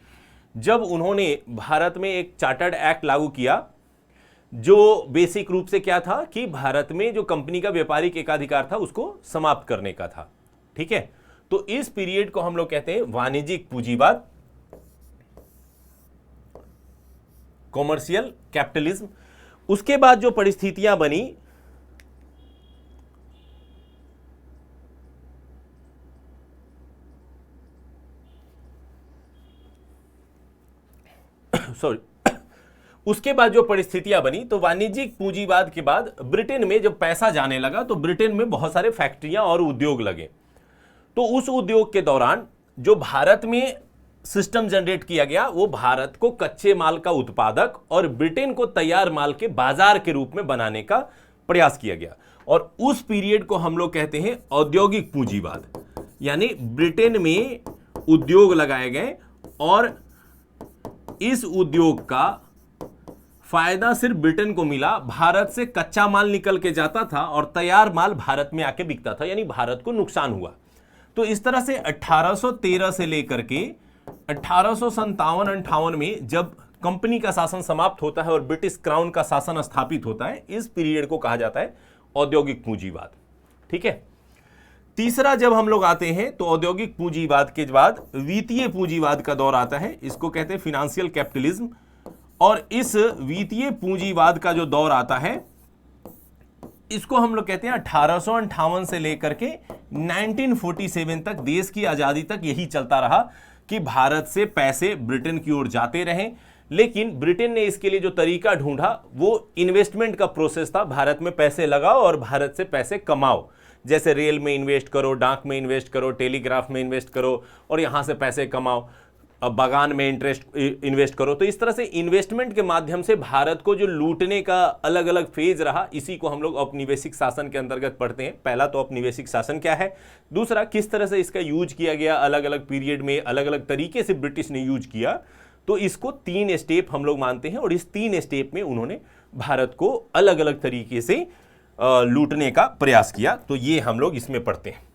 A: जब उन्होंने भारत में एक चार्टर्ड एक्ट लागू किया, जो बेसिक रूप से क्या था कि भारत में जो कंपनी का व्यापारिक एकाधिकार था उसको समाप्त करने का था। ठीक है, तो इस पीरियड को हम लोग कहते हैं वाणिज्यिक पूंजीवाद, कॉमर्शियल कैपिटलिज्म। उसके बाद जो परिस्थितियां बनी, उसके बाद जो परिस्थितियां बनी, तो वाणिज्यिक पूंजीवाद के बाद ब्रिटेन में जब पैसा जाने लगा, तो ब्रिटेन में बहुत सारे फैक्ट्रियां और उद्योग लगे। तो उस उद्योग के दौरान जो भारत में सिस्टम जनरेट किया गया, वो भारत को कच्चे माल का उत्पादक और ब्रिटेन को तैयार माल के बाजार के रूप में बनाने का प्रयास किया गया, और उस पीरियड को हम लोग कहते हैं औद्योगिक पूंजीवाद। यानी ब्रिटेन में उद्योग लगाए गए और इस उद्योग का फायदा सिर्फ ब्रिटेन को मिला, भारत से कच्चा माल निकल के जाता था और तैयार माल भारत में आके बिकता था, यानी भारत को नुकसान हुआ। तो इस तरह से 1813 से लेकर के 1857-58 में जब कंपनी का शासन समाप्त होता है और ब्रिटिश क्राउन का शासन स्थापित होता है, इस पीरियड को कहा जाता है औद्योगिक पूंजीवाद। ठीक है, तीसरा जब हम लोग आते हैं तो औद्योगिक पूंजीवाद के बाद वित्तीय पूंजीवाद का दौर आता है, इसको कहते हैं फिनेंशियल कैपिटलिज्म। और इस वित्तीय पूंजीवाद का जो दौर आता है इसको हम लोग कहते हैं 1858 से लेकर के 1947 तक, देश की आजादी तक यही चलता रहा कि भारत से पैसे ब्रिटेन की ओर जाते रहे। लेकिन ब्रिटेन ने इसके लिए जो तरीका ढूंढा वो इन्वेस्टमेंट का प्रोसेस था। भारत में पैसे लगाओ और भारत से पैसे कमाओ, जैसे रेल में इन्वेस्ट करो, डाक में इन्वेस्ट करो, टेलीग्राफ में इन्वेस्ट करो और यहां से पैसे कमाओ, अब बागान में इन्वेस्ट करो। तो इस तरह से इन्वेस्टमेंट के माध्यम से भारत को जो लूटने का अलग अलग फेज रहा, इसी को हम लोग औपनिवेशिक शासन के अंतर्गत पढ़ते हैं। पहला तो औपनिवेशिक शासन क्या है, दूसरा किस तरह से इसका यूज किया गया, अलग अलग पीरियड में अलग अलग तरीके से ब्रिटिश ने यूज किया। तो इसको 3 स्टेप हम लोग मानते हैं और इस 3 स्टेप में उन्होंने भारत को अलग अलग तरीके से लूटने का प्रयास किया। तो ये हम लोग इसमें पढ़ते हैं।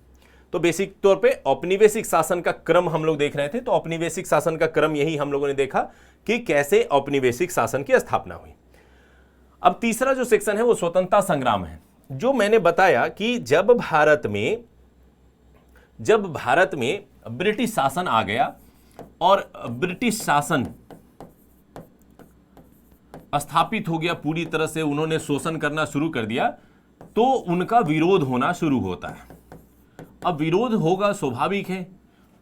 A: तो बेसिक तौर पे औपनिवेशिक शासन का क्रम हम लोग देख रहे थे। तो औपनिवेशिक शासन का क्रम यही हम लोगों ने देखा कि कैसे औपनिवेशिक शासन की स्थापना हुई। अब तीसरा जो सेक्शन है वो स्वतंत्रता संग्राम है। जो मैंने बताया कि जब भारत में ब्रिटिश शासन आ गया और ब्रिटिश शासन स्थापित हो गया, पूरी तरह से उन्होंने शोषण करना शुरू कर दिया, तो उनका विरोध होना शुरू होता है। अब विरोध होगा, स्वाभाविक है।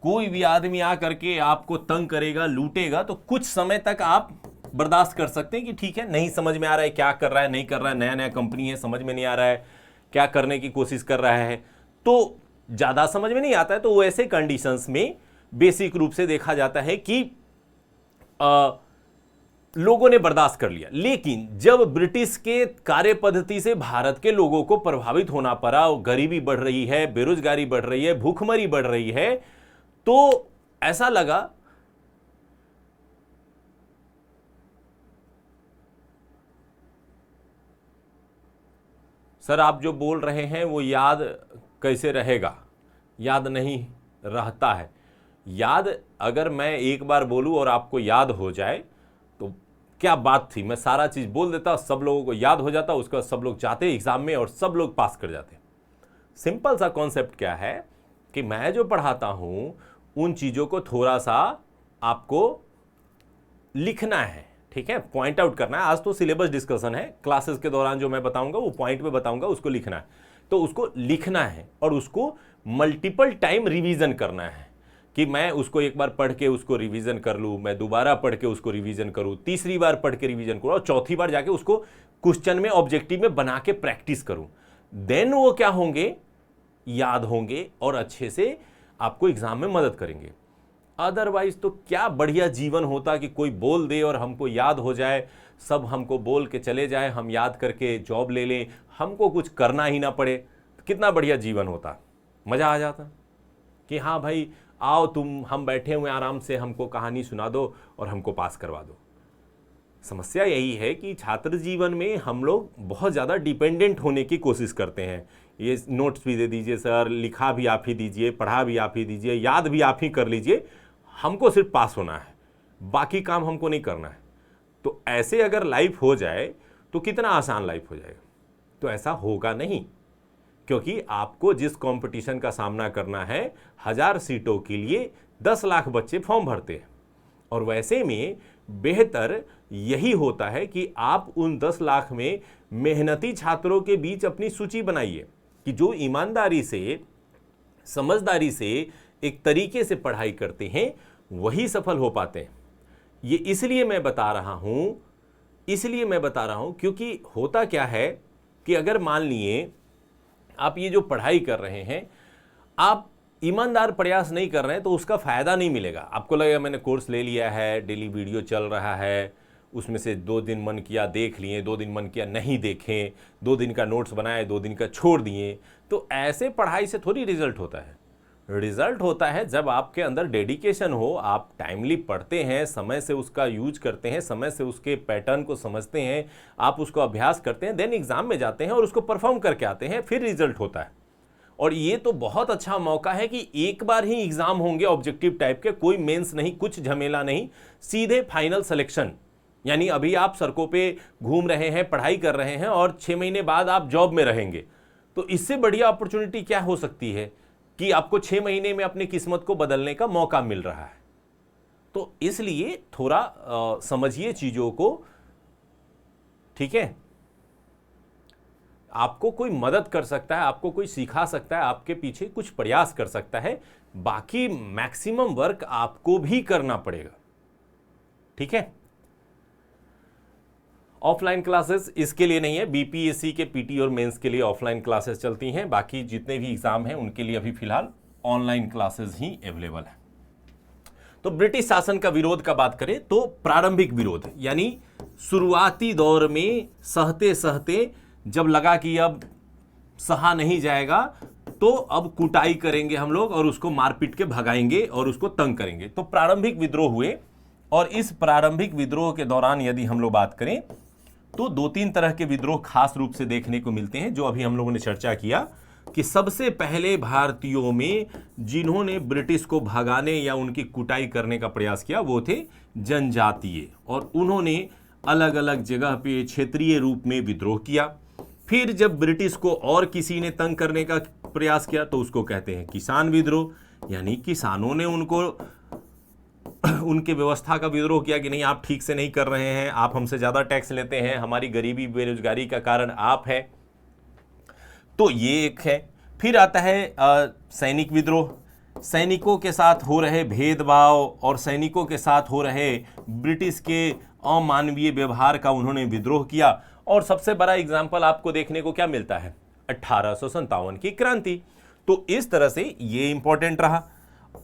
A: कोई भी आदमी आकर के आपको तंग करेगा, लूटेगा, तो कुछ समय तक आप बर्दाश्त कर सकते हैं कि ठीक है, नहीं समझ में आ रहा है क्या कर रहा है, नहीं कर रहा है, नया नया कंपनी है, समझ में नहीं आ रहा है क्या करने की कोशिश कर रहा है, तो ज्यादा समझ में नहीं आता है। तो वैसे कंडीशंस में बेसिक रूप से देखा जाता है कि लोगों ने बर्दाश्त कर लिया। लेकिन जब ब्रिटिश के कार्य पद्धति से भारत के लोगों को प्रभावित होना पड़ा, गरीबी बढ़ रही है, बेरोजगारी बढ़ रही है, भूखमरी बढ़ रही है, तो ऐसा लगा सर आप जो बोल रहे हैं वो याद कैसे रहेगा, याद नहीं रहता है। याद अगर मैं एक बार बोलूं और आपको याद हो जाए तो क्या बात थी, मैं सारा चीज बोल देता, सब लोगों को याद हो जाता, उसके बाद सब लोग जाते एग्जाम में और सब लोग पास कर जाते। सिंपल सा कॉन्सेप्ट क्या है कि मैं जो पढ़ाता हूं उन चीजों को थोड़ा सा आपको लिखना है, ठीक है, पॉइंट आउट करना है। आज तो सिलेबस डिस्कशन है, क्लासेस के दौरान जो मैं बताऊंगा वो पॉइंट पे बताऊंगा, उसको लिखना है। तो उसको लिखना है और उसको मल्टीपल टाइम रिवीजन करना है कि मैं उसको एक बार पढ़ के उसको रिवीजन कर लूं, मैं दोबारा पढ़ के उसको रिवीजन करूं, तीसरी बार पढ़ के रिवीजन करूं और चौथी बार जाके उसको क्वेश्चन में ऑब्जेक्टिव में बना के प्रैक्टिस करूं। देन वो क्या होंगे, याद होंगे और अच्छे से आपको एग्जाम में मदद करेंगे। अदरवाइज तो क्या बढ़िया जीवन होता कि कोई बोल दे और हमको याद हो जाए, सब हमको बोल के चले जाए, हम याद करके जॉब ले लें, हमको कुछ करना ही ना पड़े। कितना बढ़िया जीवन होता, मजा आ जाता कि हाँ भाई आओ तुम, हम बैठे हुए आराम से, हमको कहानी सुना दो और हमको पास करवा दो। समस्या यही है कि छात्र जीवन में हम लोग बहुत ज़्यादा डिपेंडेंट होने की कोशिश करते हैं। ये नोट्स भी दे दीजिए सर, लिखा भी आप ही दीजिए, पढ़ा भी आप ही दीजिए, याद भी आप ही कर लीजिए, हमको सिर्फ पास होना है, बाकी काम हमको नहीं करना है। तो ऐसे अगर लाइफ हो जाए तो कितना आसान लाइफ हो जाएगा। तो ऐसा होगा नहीं, क्योंकि आपको जिस कंपटीशन का सामना करना है, 1000 सीटों के लिए 10 लाख बच्चे फॉर्म भरते हैं और वैसे में बेहतर यही होता है कि आप उन 10 लाख में मेहनती छात्रों के बीच अपनी सूची बनाइए कि जो ईमानदारी से, समझदारी से, एक तरीके से पढ़ाई करते हैं वही सफल हो पाते हैं। ये इसलिए मैं बता रहा हूं क्योंकि होता क्या है कि अगर मान लिए आप ये जो पढ़ाई कर रहे हैं, आप ईमानदार प्रयास नहीं कर रहे हैं तो उसका फायदा नहीं मिलेगा। आपको लगेगा मैंने कोर्स ले लिया है, डेली वीडियो चल रहा है, उसमें से 2 दिन मन किया देख लिए, 2 दिन मन किया नहीं देखें, 2 दिन का नोट्स बनाए, 2 दिन का छोड़ दिए। तो ऐसे पढ़ाई से थोड़ी रिजल्ट होता है। रिजल्ट होता है जब आपके अंदर डेडिकेशन हो, आप टाइमली पढ़ते हैं, समय से उसका यूज करते हैं, समय से उसके पैटर्न को समझते हैं, आप उसको अभ्यास करते हैं, देन एग्जाम में जाते हैं और उसको परफॉर्म करके आते हैं, फिर रिजल्ट होता है। और ये तो बहुत अच्छा मौका है कि एक बार ही एग्जाम होंगे ऑब्जेक्टिव टाइप के, कोई मेंस नहीं, कुछ झमेला नहीं, सीधे फाइनल सिलेक्शन। यानी अभी आप सड़कों पे घूम रहे हैं, पढ़ाई कर रहे हैं और 6 महीने बाद आप जॉब में रहेंगे। तो इससे बढ़िया अपॉर्चुनिटी क्या हो सकती है कि आपको 6 महीने में अपनी किस्मत को बदलने का मौका मिल रहा है। तो इसलिए थोड़ा समझिए चीजों को, ठीक है। आपको कोई मदद कर सकता है, आपको कोई सिखा सकता है, आपके पीछे कुछ प्रयास कर सकता है, बाकी मैक्सिमम वर्क आपको भी करना पड़ेगा। ठीक है। ऑफलाइन क्लासेस इसके लिए नहीं है, बीपीएससी के पीटी और मेंस के लिए ऑफलाइन क्लासेस चलती हैं, बाकी जितने भी एग्जाम हैं उनके लिए अभी फिलहाल ऑनलाइन क्लासेस ही अवेलेबल है। तो ब्रिटिश शासन का विरोध का बात करें तो प्रारंभिक विरोध यानी शुरुआती दौर में सहते सहते जब लगा कि अब सहा नहीं जाएगा तो अब कुटाई करेंगे हम लोग और उसको मारपीट के भगाएंगे और उसको तंग करेंगे, तो प्रारंभिक विद्रोह हुए। और इस प्रारंभिक विद्रोह के दौरान यदि हम लोग बात करें तो 2-3 तरह के विद्रोह खास रूप से देखने को मिलते हैं, जो अभी हम लोगों ने चर्चा किया कि सबसे पहले भारतीयों में जिन्होंने ब्रिटिश को भगाने या उनकी कुटाई करने का प्रयास किया वो थे जनजातीय, और उन्होंने अलग अलग जगह पे क्षेत्रीय रूप में विद्रोह किया। फिर जब ब्रिटिश को और किसी ने तंग करने का प्रयास किया तो उसको कहते हैं किसान विद्रोह, यानी किसानों ने उनको उनके व्यवस्था का विद्रोह किया कि नहीं आप ठीक से नहीं कर रहे हैं, आप हमसे ज्यादा टैक्स लेते हैं, हमारी गरीबी बेरोजगारी का कारण आप है, तो ये एक है। फिर आता है सैनिक विद्रोह, सैनिकों के साथ हो रहे भेदभाव और सैनिकों के साथ हो रहे ब्रिटिश के अमानवीय व्यवहार का उन्होंने विद्रोह किया। और सबसे बड़ा एग्जाम्पल आपको देखने को क्या मिलता है, 1857 की क्रांति। तो इस तरह से ये इंपॉर्टेंट रहा।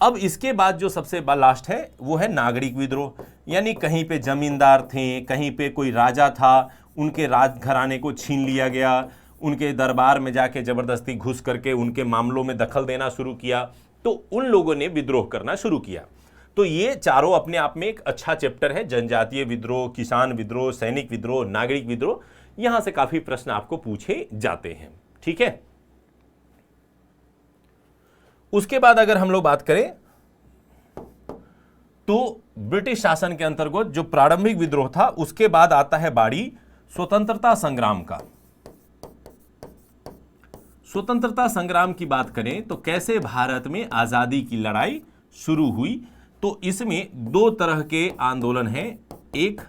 A: अब इसके बाद जो सबसे लास्ट है वो है नागरिक विद्रोह, यानी कहीं पे जमींदार थे, कहीं पे कोई राजा था, उनके राज घराने को छीन लिया गया, उनके दरबार में जाके जबरदस्ती घुस करके उनके मामलों में दखल देना शुरू किया, तो उन लोगों ने विद्रोह करना शुरू किया। तो ये चारों अपने आप में एक अच्छा चैप्टर है, जनजातीय विद्रोह, किसान विद्रोह, सैनिक विद्रोह, नागरिक विद्रोह। यहां से काफी प्रश्न आपको पूछे जाते हैं। ठीक है। उसके बाद अगर हम लोग बात करें तो ब्रिटिश शासन के अंतर्गत जो प्रारंभिक विद्रोह था उसके बाद आता है बारी स्वतंत्रता संग्राम का। स्वतंत्रता संग्राम की बात करें तो कैसे भारत में आजादी की लड़ाई शुरू हुई, तो इसमें 2 तरह के आंदोलन हैं। एक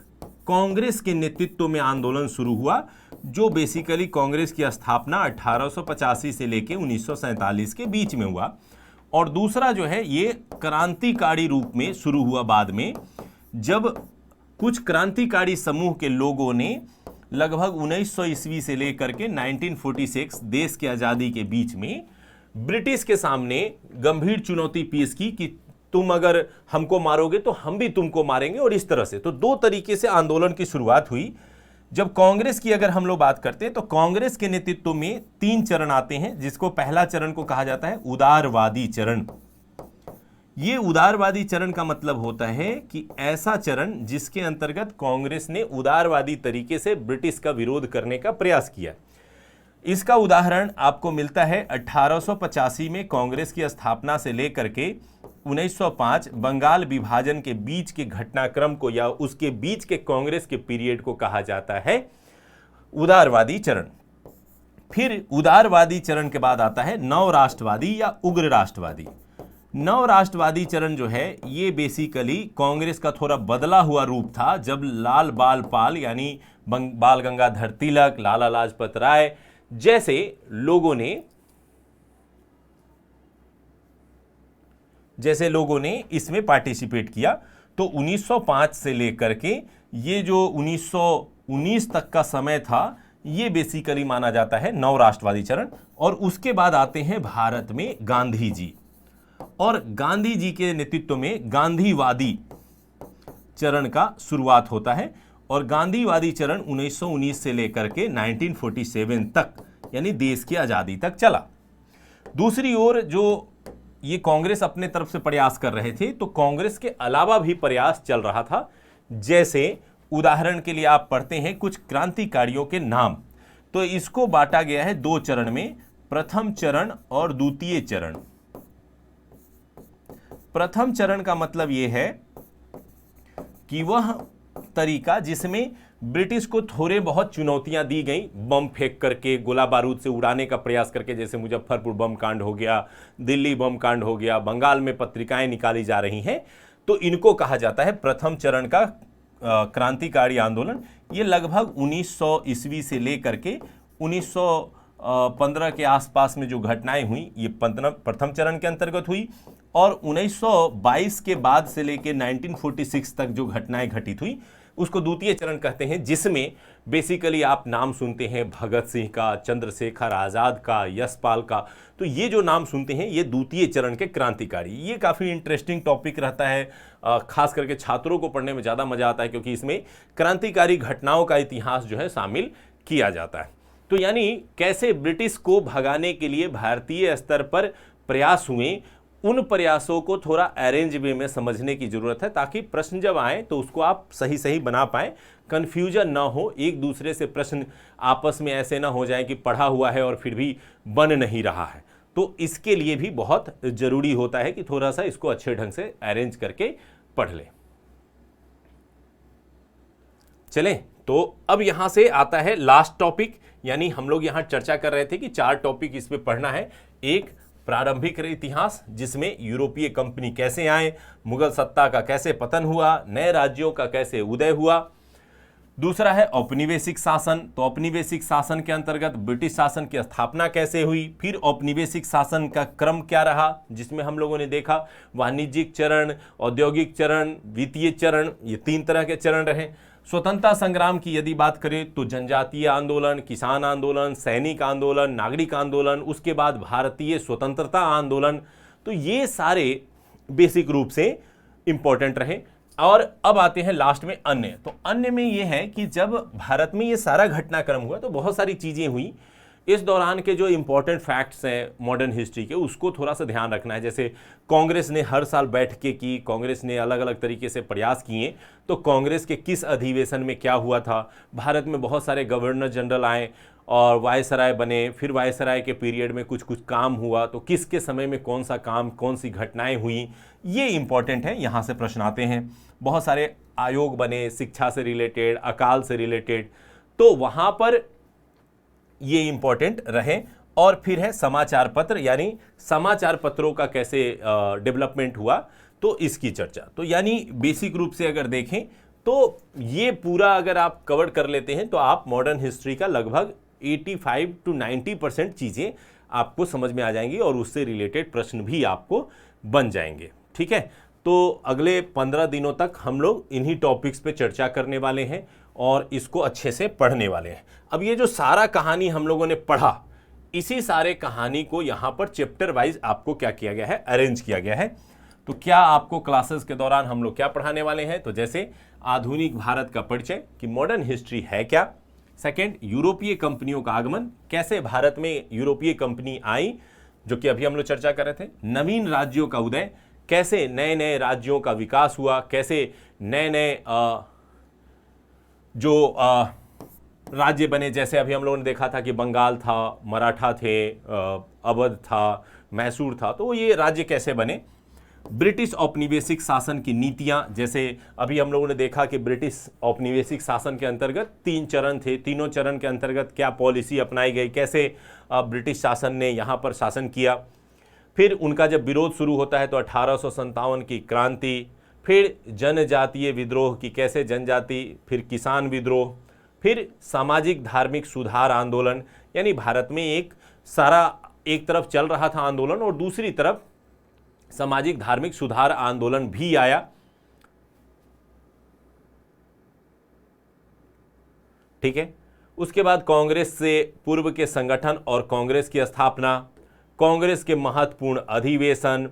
A: कांग्रेस के नेतृत्व में आंदोलन शुरू हुआ, जो बेसिकली कांग्रेस की स्थापना 1885 से लेकर 1947 के बीच में हुआ, और दूसरा जो है ये क्रांतिकारी रूप में शुरू हुआ बाद में, जब कुछ क्रांतिकारी समूह के लोगों ने लगभग 1900 ईस्वी से लेकर के 1946 देश की आजादी के बीच में ब्रिटिश के सामने गंभीर चुनौती पेश की कि तुम अगर हमको मारोगे तो हम भी तुमको मारेंगे, और इस तरह से। तो 2 तरीके से आंदोलन की शुरुआत हुई। जब कांग्रेस की अगर हम लोग बात करते हैं तो कांग्रेस के नेतृत्व में 3 चरण आते हैं, जिसको पहला चरण को कहा जाता है उदारवादी चरण। ये उदारवादी चरण का मतलब होता है कि ऐसा चरण जिसके अंतर्गत कांग्रेस ने उदारवादी तरीके से ब्रिटिश का विरोध करने का प्रयास किया। इसका उदाहरण आपको मिलता है 1885 में कांग्रेस की स्थापना से लेकर के 1905 बंगाल विभाजन के बीच के घटनाक्रम को या उसके बीच के कांग्रेस के पीरियड को कहा जाता है उदारवादी चरण। फिर उदारवादी चरण के बाद आता है नव राष्ट्रवादी या उग्र राष्ट्रवादी। नव राष्ट्रवादी चरण जो है ये बेसिकली कांग्रेस का थोड़ा बदला हुआ रूप था, जब लाल बाल पाल यानी बाल गंगाधर तिलक, लाला लाजपत राय जैसे लोगों ने इसमें पार्टिसिपेट किया। तो 1905 से लेकर के ये जो 1919 तक का समय था ये बेसिकली माना जाता है नव राष्ट्रवादी चरण। और उसके बाद आते हैं भारत में गांधी जी, और गांधी जी के नेतृत्व में गांधीवादी चरण का शुरुआत होता है, और गांधीवादी चरण 1919 से लेकर के 1947 तक यानी देश की आजादी तक चला। दूसरी ओर जो ये कांग्रेस अपने तरफ से प्रयास कर रहे थे, तो कांग्रेस के अलावा भी प्रयास चल रहा था। जैसे उदाहरण के लिए आप पढ़ते हैं कुछ क्रांतिकारियों के नाम, तो इसको बांटा गया है 2 चरण में, प्रथम चरण और द्वितीय चरण। प्रथम चरण का मतलब यह है कि वह तरीका जिसमें ब्रिटिश को थोड़े बहुत चुनौतियां दी गई, बम फेंक करके, गोला बारूद से उड़ाने का प्रयास करके, जैसे मुजफ्फरपुर बम कांड हो गया, दिल्ली बम कांड हो गया, बंगाल में पत्रिकाएं निकाली जा रही हैं, तो इनको कहा जाता है प्रथम चरण का क्रांतिकारी आंदोलन। ये लगभग 1900 ईस्वी से लेकर के 1915 के आसपास में जो घटनाएं हुई ये प्रथम चरण के अंतर्गत हुई, और 1922 के बाद से लेकर 1946 तक जो घटनाएं घटित हुई उसको द्वितीय चरण कहते हैं, जिसमें बेसिकली आप नाम सुनते हैं भगत सिंह का, चंद्रशेखर आज़ाद का, यशपाल का। तो ये जो नाम सुनते हैं ये द्वितीय चरण के क्रांतिकारी। ये काफ़ी इंटरेस्टिंग टॉपिक रहता है, खास करके छात्रों को पढ़ने में ज़्यादा मजा आता है, क्योंकि इसमें क्रांतिकारी घटनाओं का इतिहास जो है शामिल किया जाता है। तो यानी कैसे ब्रिटिश को भगाने के लिए भारतीय स्तर पर प्रयास हुए, उन प्रयासों को थोड़ा अरेंज वे में समझने की जरूरत है, ताकि प्रश्न जब आए तो उसको आप सही सही बना पाएं, कंफ्यूजन ना हो, एक दूसरे से प्रश्न आपस में ऐसे ना हो जाए कि पढ़ा हुआ है और फिर भी बन नहीं रहा है। तो इसके लिए भी बहुत जरूरी होता है कि थोड़ा सा इसको अच्छे ढंग से अरेंज करके पढ़ लें। चलें, तो अब यहां से आता है लास्ट टॉपिक, यानी हम लोग यहां चर्चा कर रहे थे कि 4 टॉपिक इस पे पढ़ना है। एक, प्रारंभिक इतिहास, जिसमें यूरोपीय कंपनी कैसे आए, मुगल सत्ता का कैसे पतन हुआ, नए राज्यों का कैसे उदय हुआ। दूसरा है औपनिवेशिक शासन, तो औपनिवेशिक शासन के अंतर्गत ब्रिटिश शासन की स्थापना कैसे हुई, फिर औपनिवेशिक शासन का क्रम क्या रहा, जिसमें हम लोगों ने देखा वाणिज्यिक चरण, औद्योगिक चरण, वित्तीय चरण, ये 3 तरह के चरण रहे। स्वतंत्रता संग्राम की यदि बात करें तो जनजातीय आंदोलन, किसान आंदोलन, सैनिक आंदोलन, नागरिक आंदोलन, उसके बाद भारतीय स्वतंत्रता आंदोलन, तो ये सारे बेसिक रूप से इंपॉर्टेंट रहे। और अब आते हैं लास्ट में अन्य। तो अन्य में ये है कि जब भारत में ये सारा घटनाक्रम हुआ तो बहुत सारी चीजें हुई, इस दौरान के जो इंपॉर्टेंट फैक्ट्स हैं मॉडर्न हिस्ट्री के, उसको थोड़ा सा ध्यान रखना है। जैसे कांग्रेस ने हर साल बैठकें की, कांग्रेस ने अलग अलग तरीके से प्रयास किए, तो कांग्रेस के किस अधिवेशन में क्या हुआ था, भारत में बहुत सारे गवर्नर जनरल आए और वायसराय बने, फिर वायसराय के पीरियड में कुछ कुछ काम हुआ, तो किसके समय में कौन सा काम, कौन सी घटनाएं हुई, ये इंपॉर्टेंट है, यहाँ से प्रश्न आते हैं। बहुत सारे आयोग बने शिक्षा से रिलेटेड, अकाल से रिलेटेड, तो वहाँ पर ये इंपॉर्टेंट रहे। और फिर है समाचार पत्र, यानी समाचार पत्रों का कैसे डेवलपमेंट हुआ, तो इसकी चर्चा। तो यानी बेसिक रूप से अगर देखें तो ये पूरा अगर आप कवर कर लेते हैं तो आप मॉडर्न हिस्ट्री का लगभग 85 to 90% चीज़ें आपको समझ में आ जाएंगी और उससे रिलेटेड प्रश्न भी आपको बन जाएंगे। ठीक है, तो अगले 15 दिनों तक हम लोग इन्हीं टॉपिक्स पे चर्चा करने वाले हैं और इसको अच्छे से पढ़ने वाले हैं। अब ये जो सारा कहानी हम लोगों ने पढ़ा, इसी सारे कहानी को यहाँ पर चैप्टर वाइज आपको क्या किया गया है, अरेंज किया गया है। तो क्या आपको क्लासेस के दौरान हम लोग क्या पढ़ाने वाले हैं, तो जैसे आधुनिक भारत का परिचय कि मॉडर्न हिस्ट्री है क्या, सेकंड यूरोपीय कंपनियों का आगमन, कैसे भारत में यूरोपीय कंपनी आई, जो कि अभी हम लोग चर्चा कर रहे थे, नवीन राज्यों का उदय, कैसे नए नए राज्यों का विकास हुआ, कैसे नए नए जो राज्य बने, जैसे अभी हम लोगों ने देखा था कि बंगाल था, मराठा थे, अवध था, मैसूर था, तो ये राज्य कैसे बने। ब्रिटिश औपनिवेशिक शासन की नीतियां, जैसे अभी हम लोगों ने देखा कि ब्रिटिश औपनिवेशिक शासन के अंतर्गत 3 चरण थे, तीनों चरण के अंतर्गत क्या पॉलिसी अपनाई गई, कैसे ब्रिटिश शासन ने यहाँ पर शासन किया। फिर उनका जब विरोध शुरू होता है तो 1857 की क्रांति, फिर जनजातीय विद्रोह की कैसे जनजाति, फिर किसान विद्रोह, फिर सामाजिक धार्मिक सुधार आंदोलन, यानी भारत में एक तरफ चल रहा था आंदोलन और दूसरी तरफ सामाजिक धार्मिक सुधार आंदोलन भी आया। ठीक है, उसके बाद कांग्रेस से पूर्व के संगठन और कांग्रेस की स्थापना, कांग्रेस के महत्वपूर्ण अधिवेशन,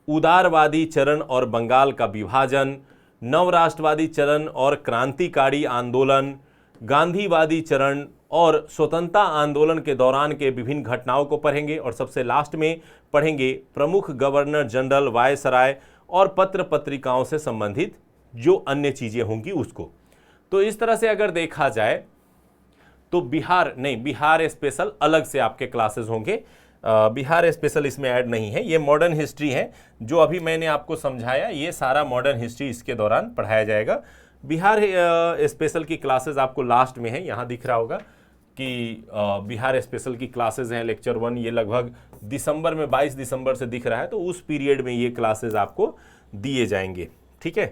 A: उदारवादी चरण और बंगाल का विभाजन, नवराष्ट्रवादी चरण और क्रांतिकारी आंदोलन, गांधीवादी चरण और स्वतंत्रता आंदोलन के दौरान के विभिन्न घटनाओं को पढ़ेंगे। और सबसे लास्ट में पढ़ेंगे प्रमुख गवर्नर जनरल, वायसराय और पत्र पत्रिकाओं से संबंधित जो अन्य चीजें होंगी उसको। तो इस तरह से अगर देखा जाए तो बिहार स्पेशल अलग से आपके क्लासेस होंगे, बिहार स्पेशल इसमें ऐड नहीं है। ये मॉडर्न हिस्ट्री है, जो अभी मैंने आपको समझाया ये सारा मॉडर्न हिस्ट्री इसके दौरान पढ़ाया जाएगा। बिहार स्पेशल की क्लासेस आपको लास्ट में है, यहाँ दिख रहा होगा कि बिहार स्पेशल की क्लासेस हैं लेक्चर 1, ये लगभग दिसंबर में 22 दिसंबर से दिख रहा है, तो उस पीरियड में ये क्लासेस आपको दिए जाएंगे। ठीक है,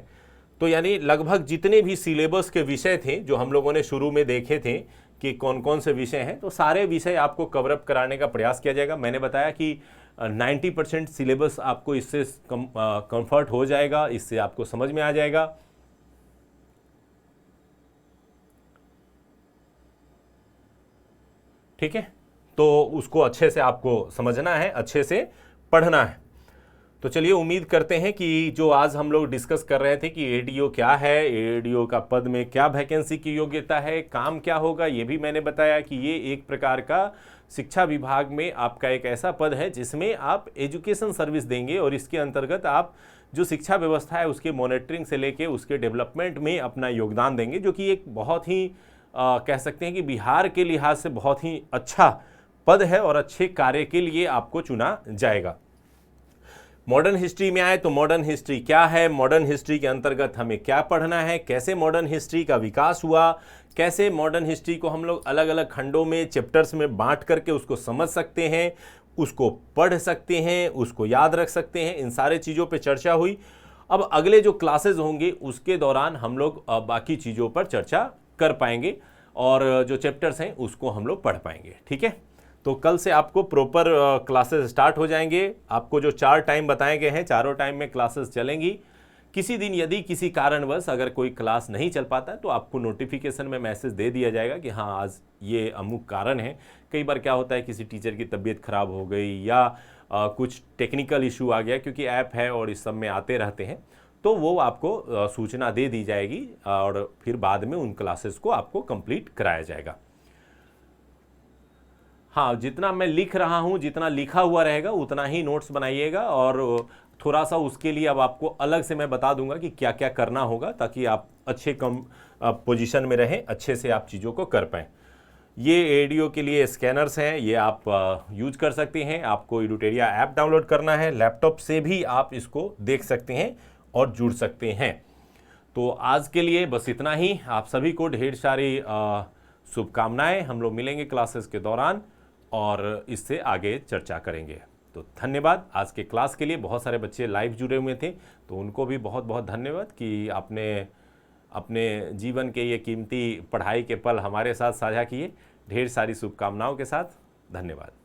A: तो यानी लगभग जितने भी सिलेबस के विषय थे जो हम लोगों ने शुरू में देखे थे कि कौन कौन से विषय हैं, तो सारे विषय आपको कवर अप कराने का प्रयास किया जाएगा। मैंने बताया कि 90% सिलेबस आपको इससे कंफर्ट हो जाएगा, इससे आपको समझ में आ जाएगा। ठीक है, तो उसको अच्छे से आपको समझना है, अच्छे से पढ़ना है। तो चलिए, उम्मीद करते हैं कि जो आज हम लोग डिस्कस कर रहे थे कि एडीओ क्या है, एडीओ का पद में क्या वैकेंसी की योग्यता है, काम क्या होगा, ये भी मैंने बताया कि ये एक प्रकार का शिक्षा विभाग में आपका एक ऐसा पद है जिसमें आप एजुकेशन सर्विस देंगे और इसके अंतर्गत आप जो शिक्षा व्यवस्था है उसके मॉनिटरिंग से लेके उसके डेवलपमेंट में अपना योगदान देंगे, जो कि एक बहुत ही कह सकते हैं कि बिहार के लिहाज से बहुत ही अच्छा पद है और अच्छे कार्य के लिए आपको चुना जाएगा। मॉडर्न हिस्ट्री में आए तो मॉडर्न हिस्ट्री क्या है, मॉडर्न हिस्ट्री के अंतर्गत हमें क्या पढ़ना है, कैसे मॉडर्न हिस्ट्री का विकास हुआ, कैसे मॉडर्न हिस्ट्री को हम लोग अलग अलग खंडों में चैप्टर्स में बांट करके उसको समझ सकते हैं, उसको पढ़ सकते हैं, उसको याद रख सकते हैं, इन सारे चीज़ों पे चर्चा हुई। अब अगले जो क्लासेज होंगे उसके दौरान हम लोग बाकी चीज़ों पर चर्चा कर पाएंगे और जो चैप्टर्स हैं उसको हम लोग पढ़ पाएंगे। ठीक है, तो कल से आपको प्रॉपर क्लासेस स्टार्ट हो जाएंगे। आपको जो 4 टाइम बताए गए हैं, चारों टाइम में क्लासेस चलेंगी। किसी दिन यदि किसी कारणवश अगर कोई क्लास नहीं चल पाता है तो आपको नोटिफिकेशन में मैसेज दे दिया जाएगा कि हाँ आज ये अमुक कारण है। कई बार क्या होता है, किसी टीचर की तबीयत खराब हो गई या कुछ टेक्निकल इशू आ गया, क्योंकि ऐप है और इस सब में आते रहते हैं, तो वो आपको सूचना दे दी जाएगी और फिर बाद में उन क्लासेस को आपको कंप्लीट कराया जाएगा। हाँ, जितना मैं लिख रहा हूँ, जितना लिखा हुआ रहेगा उतना ही नोट्स बनाइएगा और थोड़ा सा उसके लिए अब आपको अलग से मैं बता दूंगा कि क्या क्या करना होगा ताकि आप अच्छे पोजीशन में रहें, अच्छे से आप चीज़ों को कर पाएँ। ये एडीओ के लिए स्कैनर्स हैं, ये आप यूज कर सकते हैं। आपको एडुटेरिया ऐप डाउनलोड करना है, लैपटॉप से भी आप इसको देख सकते हैं और जुड़ सकते हैं। तो आज के लिए बस इतना ही। आप सभी को ढेर सारी शुभकामनाएं। हम लोग मिलेंगे क्लासेस के दौरान और इससे आगे चर्चा करेंगे। तो धन्यवाद। आज के क्लास के लिए बहुत सारे बच्चे लाइव जुड़े हुए थे, तो उनको भी बहुत बहुत धन्यवाद कि आपने अपने जीवन के ये कीमती पढ़ाई के पल हमारे साथ साझा किए। ढेर सारी शुभकामनाओं के साथ धन्यवाद।